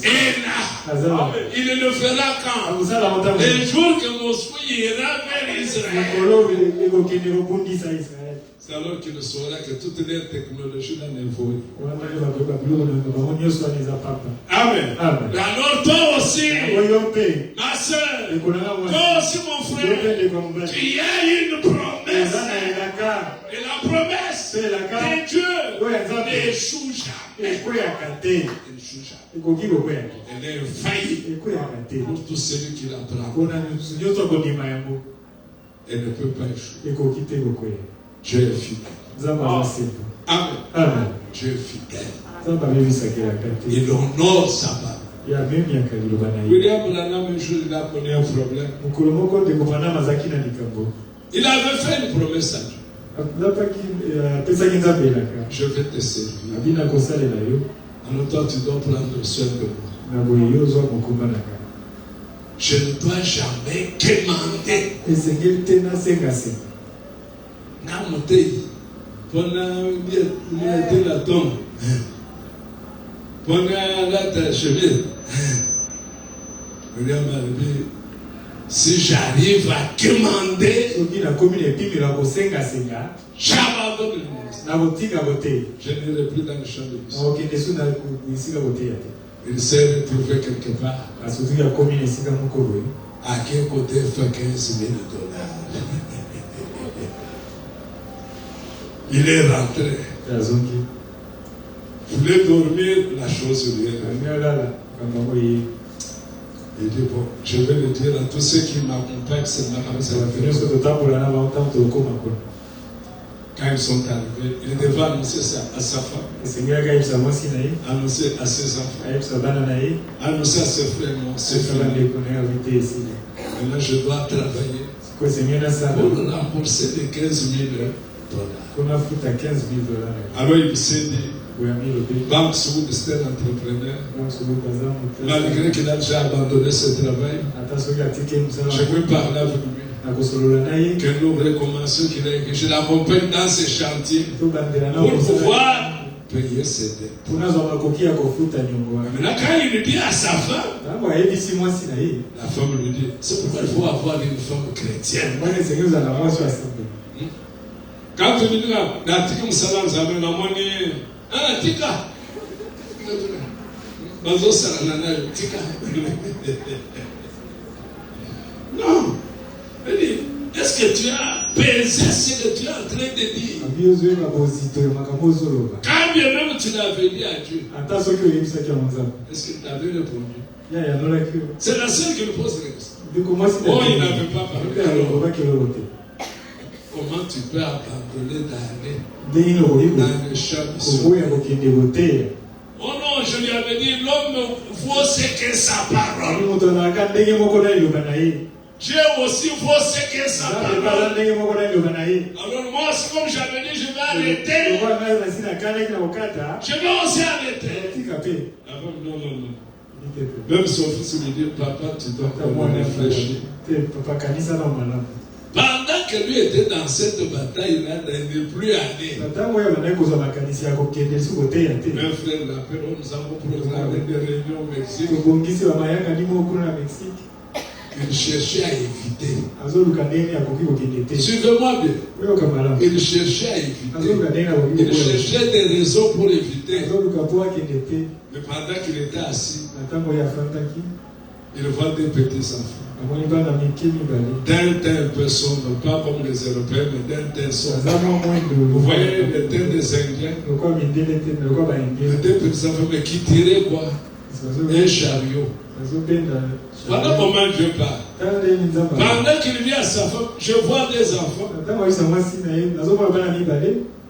là, il le fera quand? Le jour que Moscou ira vers Israël. C'est alors qu'il saura que toutes les technologies n'en évoluent. Amen. Alors toi aussi, ma soeur, toi aussi mon frère, tu as une promesse. Et la promesse de Dieu n'échoue jamais. Elle est infaillible pour tous ceux qui la prennent. Elle ne peut pas échouer. Dieu est fidèle. Amen. Dieu est fidèle. Il honore sa parole. William Branham, un jour, il a connu un problème. Il avait fait une promesse à Dieu. Je vais te servir. Alors toi, tu dois prendre soin de moi. Je ne dois jamais demander. Si j'arrive à demander, j'abandonne le ministère. Je n'irai plus dans le champ de mission. Il s'est retrouvé quelque part. À quel côté fait 15 000 $? Il est rentré. Il voulait dormir, la chose lui est venue. Il dit, bon, je vais le dire à tous ceux qui m'accompagnent, c'est ma femme. Quand ils sont arrivés, il devait annoncer ça à sa femme, annoncer à ses enfants, annoncer à ses frères, ses frères. Maintenant, je dois travailler pour rembourser les 15 000 $. Alors il s'est dit, Banque Soud, c'était un entrepreneur. Malgré qu'il a déjà abandonné ce travail, je veux parler avec lui. Que nous recommencions, que je l'accompagne dans ces chantiers pour pouvoir payer ses dettes. Maintenant, quand il dit à sa femme, la femme lui dit, c'est pourquoi il faut avoir une femme chrétienne. Quand tu lui dis là, non. Est-ce que tu as pesé ce que tu es en train de dire? Quand bien même tu l'avais dit à Dieu, est-ce qu'il t'avait répondu? C'est la seule qui me pose la question. Oh, il n'avait pas parlé. Comment tu peux abandonner d'aller dans le champ de Dieu? Oh non, je lui avais dit, l'homme vaut ce que sa parole. Dieu aussi vaut ce que sa parole. Alors moi, comme j'avais dit, je vais arrêter. Je vais aussi arrêter. Non. Même son fils lui dit, papa, tu dois réfléchir. Pendant que lui était dans cette bataille, il n'est plus allé. Mes frères l'appellent, nous avons programmé des réunions au Mexique. Il cherchait à éviter. Suivez-moi bien. Il cherchait à éviter. Il cherchait des raisons pour éviter. Mais pendant qu'il était assis, il voit des petits enfants. D'un tel personne, pas comme les Européens, mais d'un tel son. Vous voyez les tels des Indiens, les deux petits enfants, mais qui tiraient quoi? Un chariot. Voilà comment Dieu parle. Pendant qu'il vit à sa femme, je vois des enfants.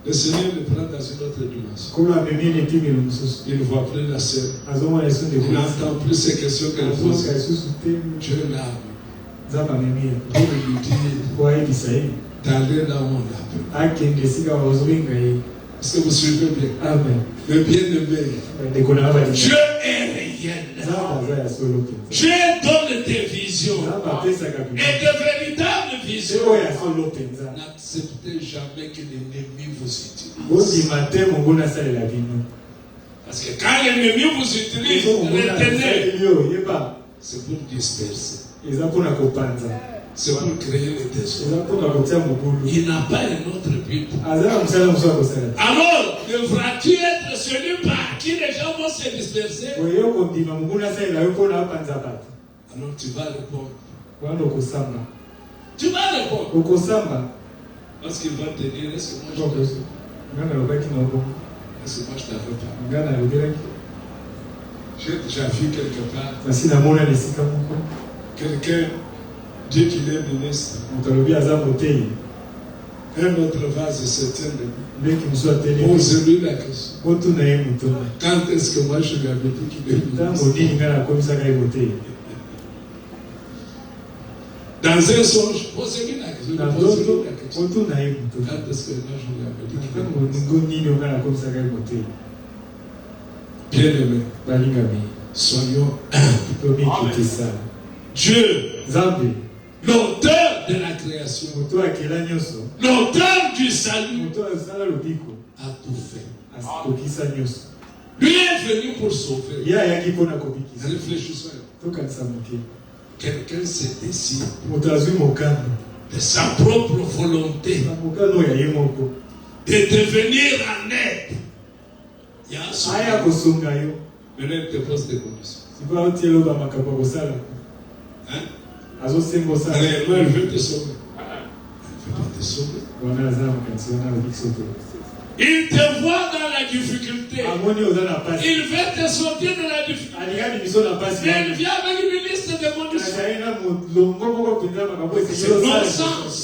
Le Seigneur le prend dans une autre dimension. Il ne voit plus la sœur. Il n'entend plus ces questions qu'elle pose. Dieu l'a. Dieu lui dit d'aller là où on l'appelle. Est-ce que vous suivez bien? Amen. Le bien-aimé, Dieu est réel. Dieu donne des visions et de véritables visions. N'acceptez jamais que l'ennemi vous utilise. Parce que quand l'ennemi vous utilise, retenez, c'est pour disperser. C'est pour créer le désordre. Il n'a pas un autre but. Alors, devras-tu être celui par qui les gens vont se disperser? Alors, tu vas répondre. Tu vas répondre. Parce qu'il va te dire, est-ce que moi je t'avais pas? J'ai déjà vu quelque part quelqu'un dit qu'il est ministre. Un autre vase se tient debout. Pose-lui la question. Quand est-ce que moi je lui avais dit qu'il est ministre? Dans un songe, posez-lui la question. Quand est-ce que moi je lui avais dit qu'il est ministre? Bien-aimé, soyons humbles. Dieu, l'auteur de la création, l'auteur du salut, a tout fait. Lui est venu pour sauver. Réfléchissons. Quelqu'un se décide de sa propre volonté de devenir en aide. Il y a un souvenir. Maintenant, il te pose des conditions. Hein? Réellement, elle veut te sauver. Elle ne veut pas te sauver. Il te voit dans la difficulté. Il veut te sortir de la difficulté. Mais il vient avec une liste de conditions. C'est non-sens.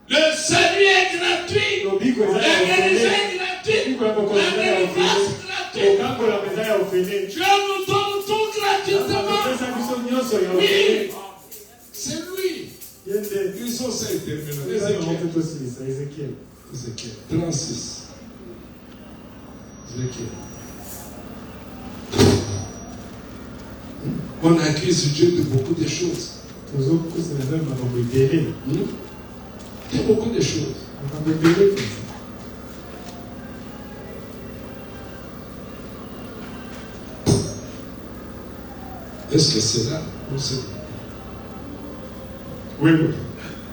Le salut est gratuit. La guérison est gratuite. La délivrance est gratuite. Dieu nous donne tout gratuitement. Oui, c'est lui. Ils sont ça terminés. Ézéchiel 36. Ézéchiel. On accuse Dieu de beaucoup de choses. De beaucoup de choses. Est-ce que c'est là? Oui, oui.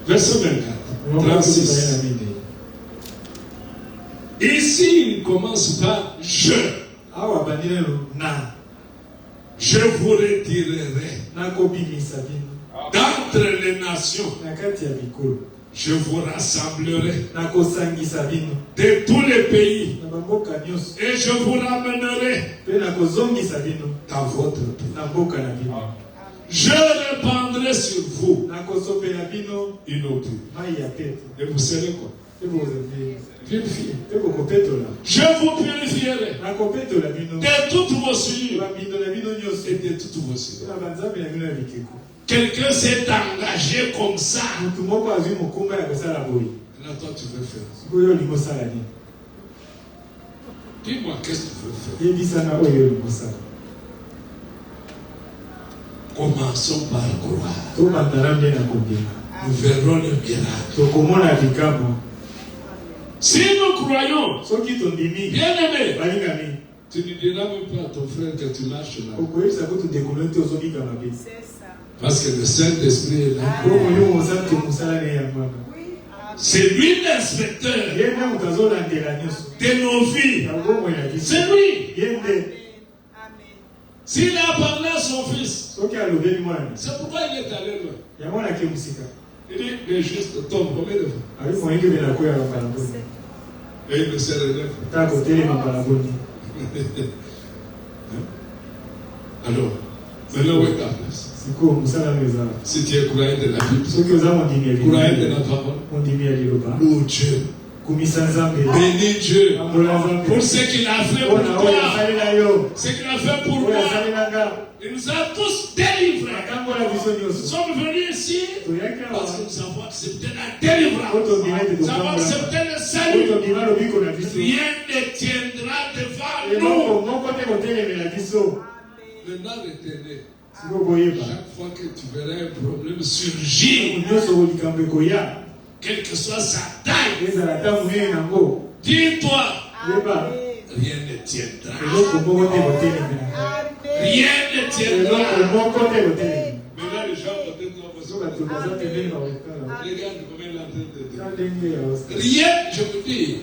Verset 24. 36. Ici, il commence par je. Je vous retirerai d'entre les nations. Je vous rassemblerai de tous les pays et je vous ramènerai dans votre pays. Je répandrai sur vous une eau pure. Et vous savez quoi? Purifier. Je vous purifierai de toutes vos souillures et de toutes vos souillures. Quelqu'un s'est engagé comme ça. Maintenant, toi, tu veux faire. Dis-moi, qu'est-ce que tu veux faire? Commençons par croire. Nous verrons le miracle. Si nous croyons, bien-aimé, tu ne diras même pas à ton frère que tu marches là. Parce que le Saint-Esprit est là. C'est lui l'inspecteur de nos vies. C'est lui. S'il a parlé à son fils, c'est pourquoi il est allé loin. Il dit, les justes tombent combien de fois? Et il ne se relève. Alors, maintenant où est ta place? Si tu es croyant de la Bible, croyant de la parole, loue Dieu. Bénis Dieu pour ce qu'il a fait pour toi, ce qu'il a fait pour moi. Il nous a tous délivrés. Nous sommes venus ici parce que nous avons accepté la délivrance. Nous avons accepté le salut. Rien ne tiendra devant nous. Maintenant, retenez. Chaque fois que tu verras un problème surgir, quelle que soit sa taille, dis-toi, rien ne tiendra. Rien ne tiendra. Maintenant, les gens peut-être regarde comment il est en train de dire. Rien, je vous dis,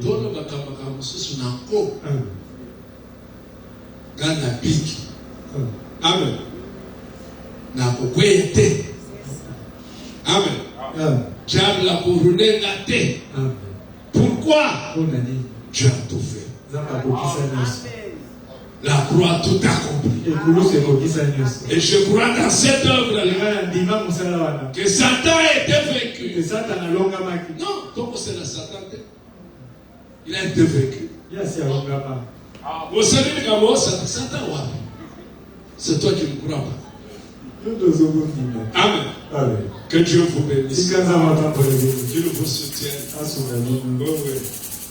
dans le Makamakamu, c'est un encore. Gana big. Amen. Na kokwete. Amen. Diable a couronné gâté. Pourquoi? Dieu a tout fait. La croix tout accompli. Et je crois dans cette œuvre que Satan a été vaincu. Non, donc c'est la Satan. Il a été vaincu. Vous savez comment Satan a. C'est toi qui ne crois pas. Amen. Que Dieu vous bénisse. Qu'il vous soutienne.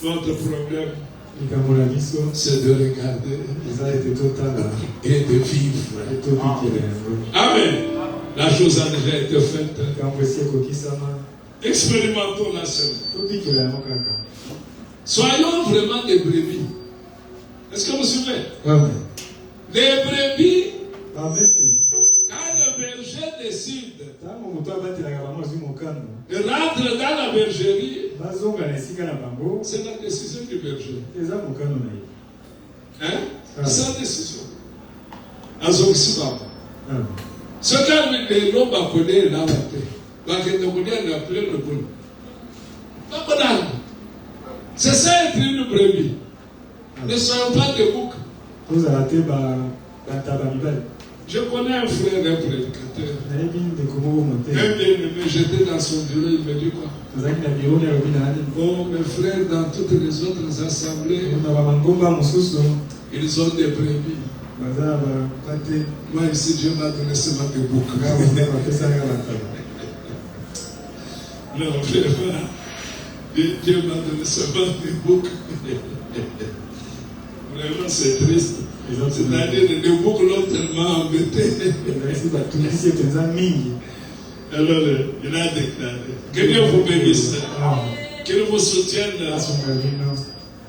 Notre problème, c'est de regarder et de vivre. Amen. La chose a déjà été faite. Expérimentons la semaine. Soyons vraiment des brebis. Est-ce que vous suivez? Les brebis, quand le berger décide de rentrer dans la bergerie, c'est la décision du berger. Hein? C'est la décision. Ce que l'homme a connu là, c'est ça être une brebis. Ne soyons pas des boucs. Je connais un frère, un prédicateur. Un bien-aimé, j'étais dans son bureau, il me dit quoi? Oh, mes frères, dans toutes les autres assemblées, ils ont des brebis. Moi ici, Dieu m'a donné seulement des boucs. Non, frère, Dieu m'a donné seulement des boucs. Vraiment, c'est triste. C'est-à-dire que les boucs l'ont tellement embêté. Alors, il a déclaré. Que Dieu vous bénisse. Qu'il vous soutienne.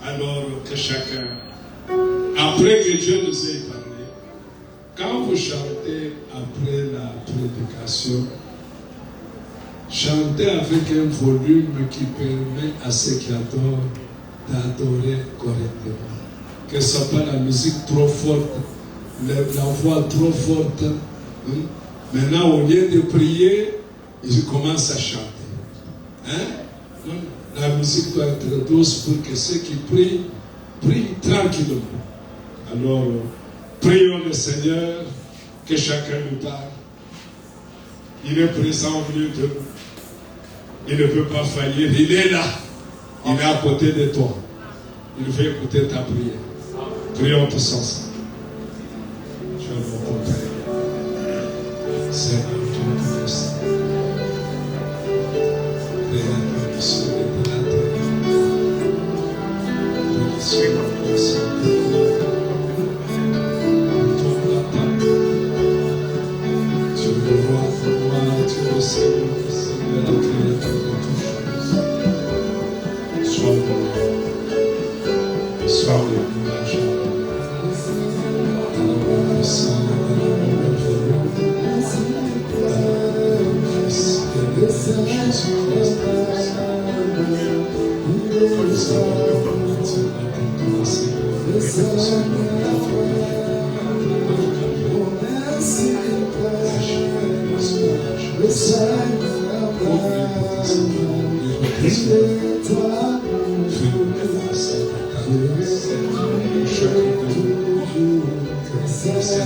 Alors que chacun, après que Dieu nous ait parlé, quand vous chantez après la prédication, chantez avec un volume qui permet à ceux qui adorent d'adorer correctement. Que ce soit pas la musique trop forte, la voix trop forte. Maintenant, au lieu de prier, ils commencent à chanter. Hein? La musique doit être douce pour que ceux qui prient, prient tranquillement. Alors, prions le Seigneur, que chacun nous parle. Il est présent au milieu de nous. Il ne peut pas faillir. Il est là. Il est à côté de toi. Il veut écouter ta prière. Prions tous ensemble. Tu as mon Père. Seigneur, tu nous laisses. Réellement, nous sommes de la terre. Nous sommes ensemble. Nous la table. Tu le vois pour moi, tu le sais, Seigneur, la créature de toutes choses. Sois de nous. Sois de nous.
Yes.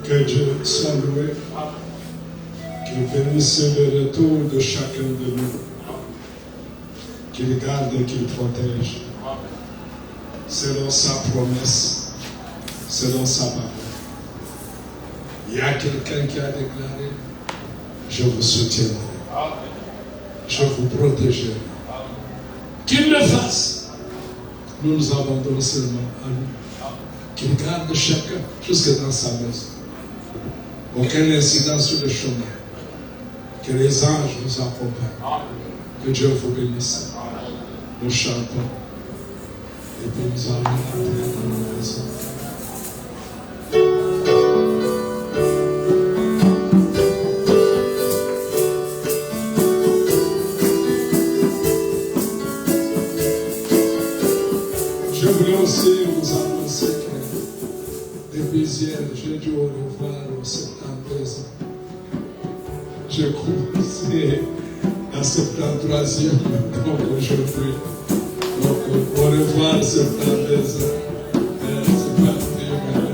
Que Dieu soit loué, qu'il bénisse le retour de chacun de nous, qu'il garde et qu'il protège, selon sa promesse, selon sa parole. Il y a quelqu'un qui a déclaré, je vous soutiendrai, je vous protégerai. Qu'il le fasse, nous nous abandonnons seulement à lui. Qu'il garde chacun jusque dans sa maison. Aucun incident sur le chemin. Que les anges nous accompagnent. Que Dieu vous bénisse. Nous chantons. Et puis nous allons entrer dans la maison. Je voulais aussi vous annoncer que depuis hier, j'ai dû au revoir aux 72 ans. Je commençais à 73e, donc aujourd'hui. Donc au revoir 72 ans. C'est parti maintenant.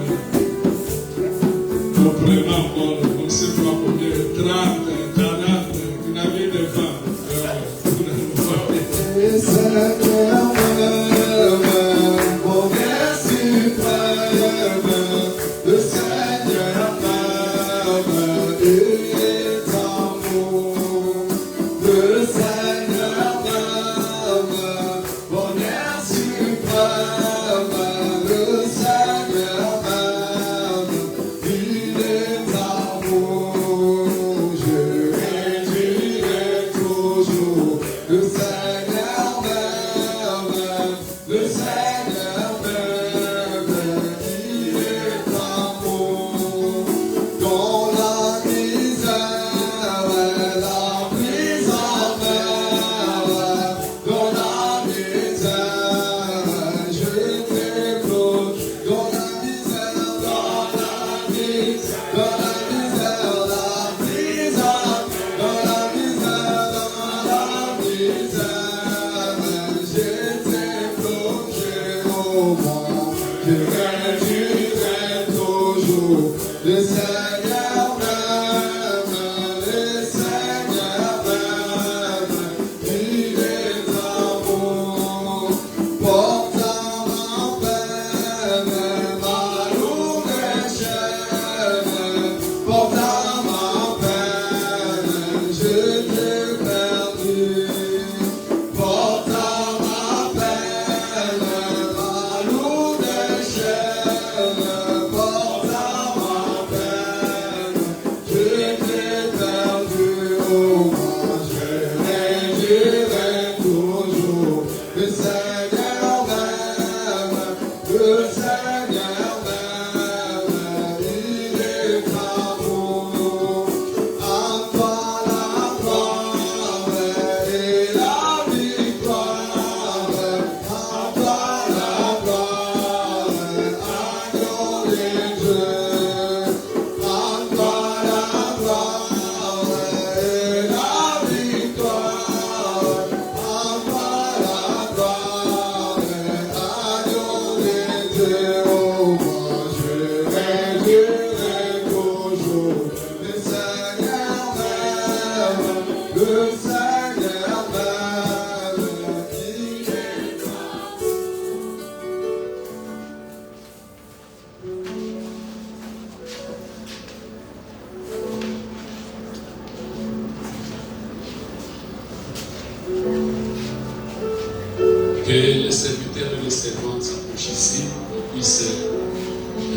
Que les serviteurs et les servantes s'approchent ici, qu'on puisse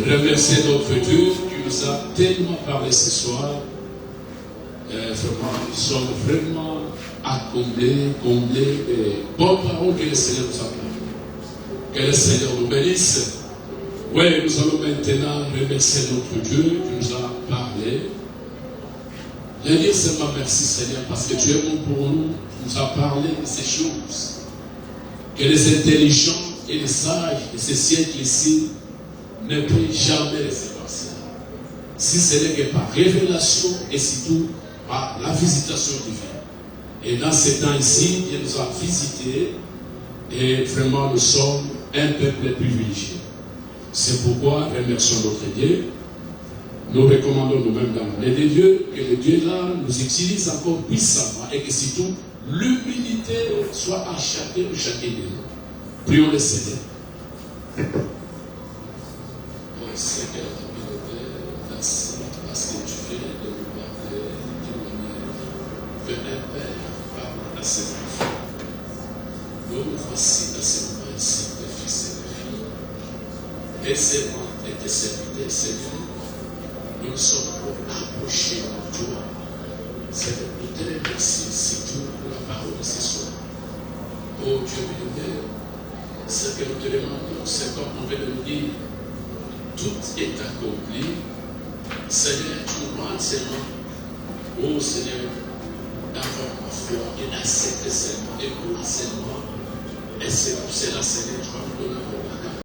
remercier notre Dieu qui nous a tellement parlé ce soir. Vraiment, nous sommes vraiment comblés et bonne parole que le Seigneur nous a parlé. Que le Seigneur nous bénisse. Oui, nous allons maintenant remercier notre Dieu qui nous a parlé. Je dis seulement merci Seigneur parce que tu es bon pour nous, tu nous as parlé de ces choses. Que les intelligents et les sages de ces siècles ici ne peuvent jamais les effacer. Si ce n'est que par révélation et surtout par la visitation divine. Et dans ces temps ici, il nous a visités et vraiment nous sommes un peuple privilégié. C'est pourquoi remercions notre Dieu. Nous recommandons nous-mêmes dans le nom de Dieu que le Dieu là nous utilise encore puissamment et que surtout l'humilité soit à chacun de nous. Prions le Seigneur. Oh Seigneur, merci parce que tu viens de nous parler d'une manière. Venez Père, parle à ses enfants. Nous voici dans ce moment ici, tes fils et tes filles, tes servants et tes serviteurs, Seigneur. Nous sommes pour approcher de toi. Seigneur, nous te remercions surtout pour la parole de ce soir. Oh Dieu béni, ce que nous te demandons, c'est comme on vient de nous dire, tout est accompli. Seigneur, tu nous demandes seulement, oh Seigneur, d'avoir la foi et d'accepter seulement et croire seulement. Et c'est pour cela, Seigneur, tu vas nous donner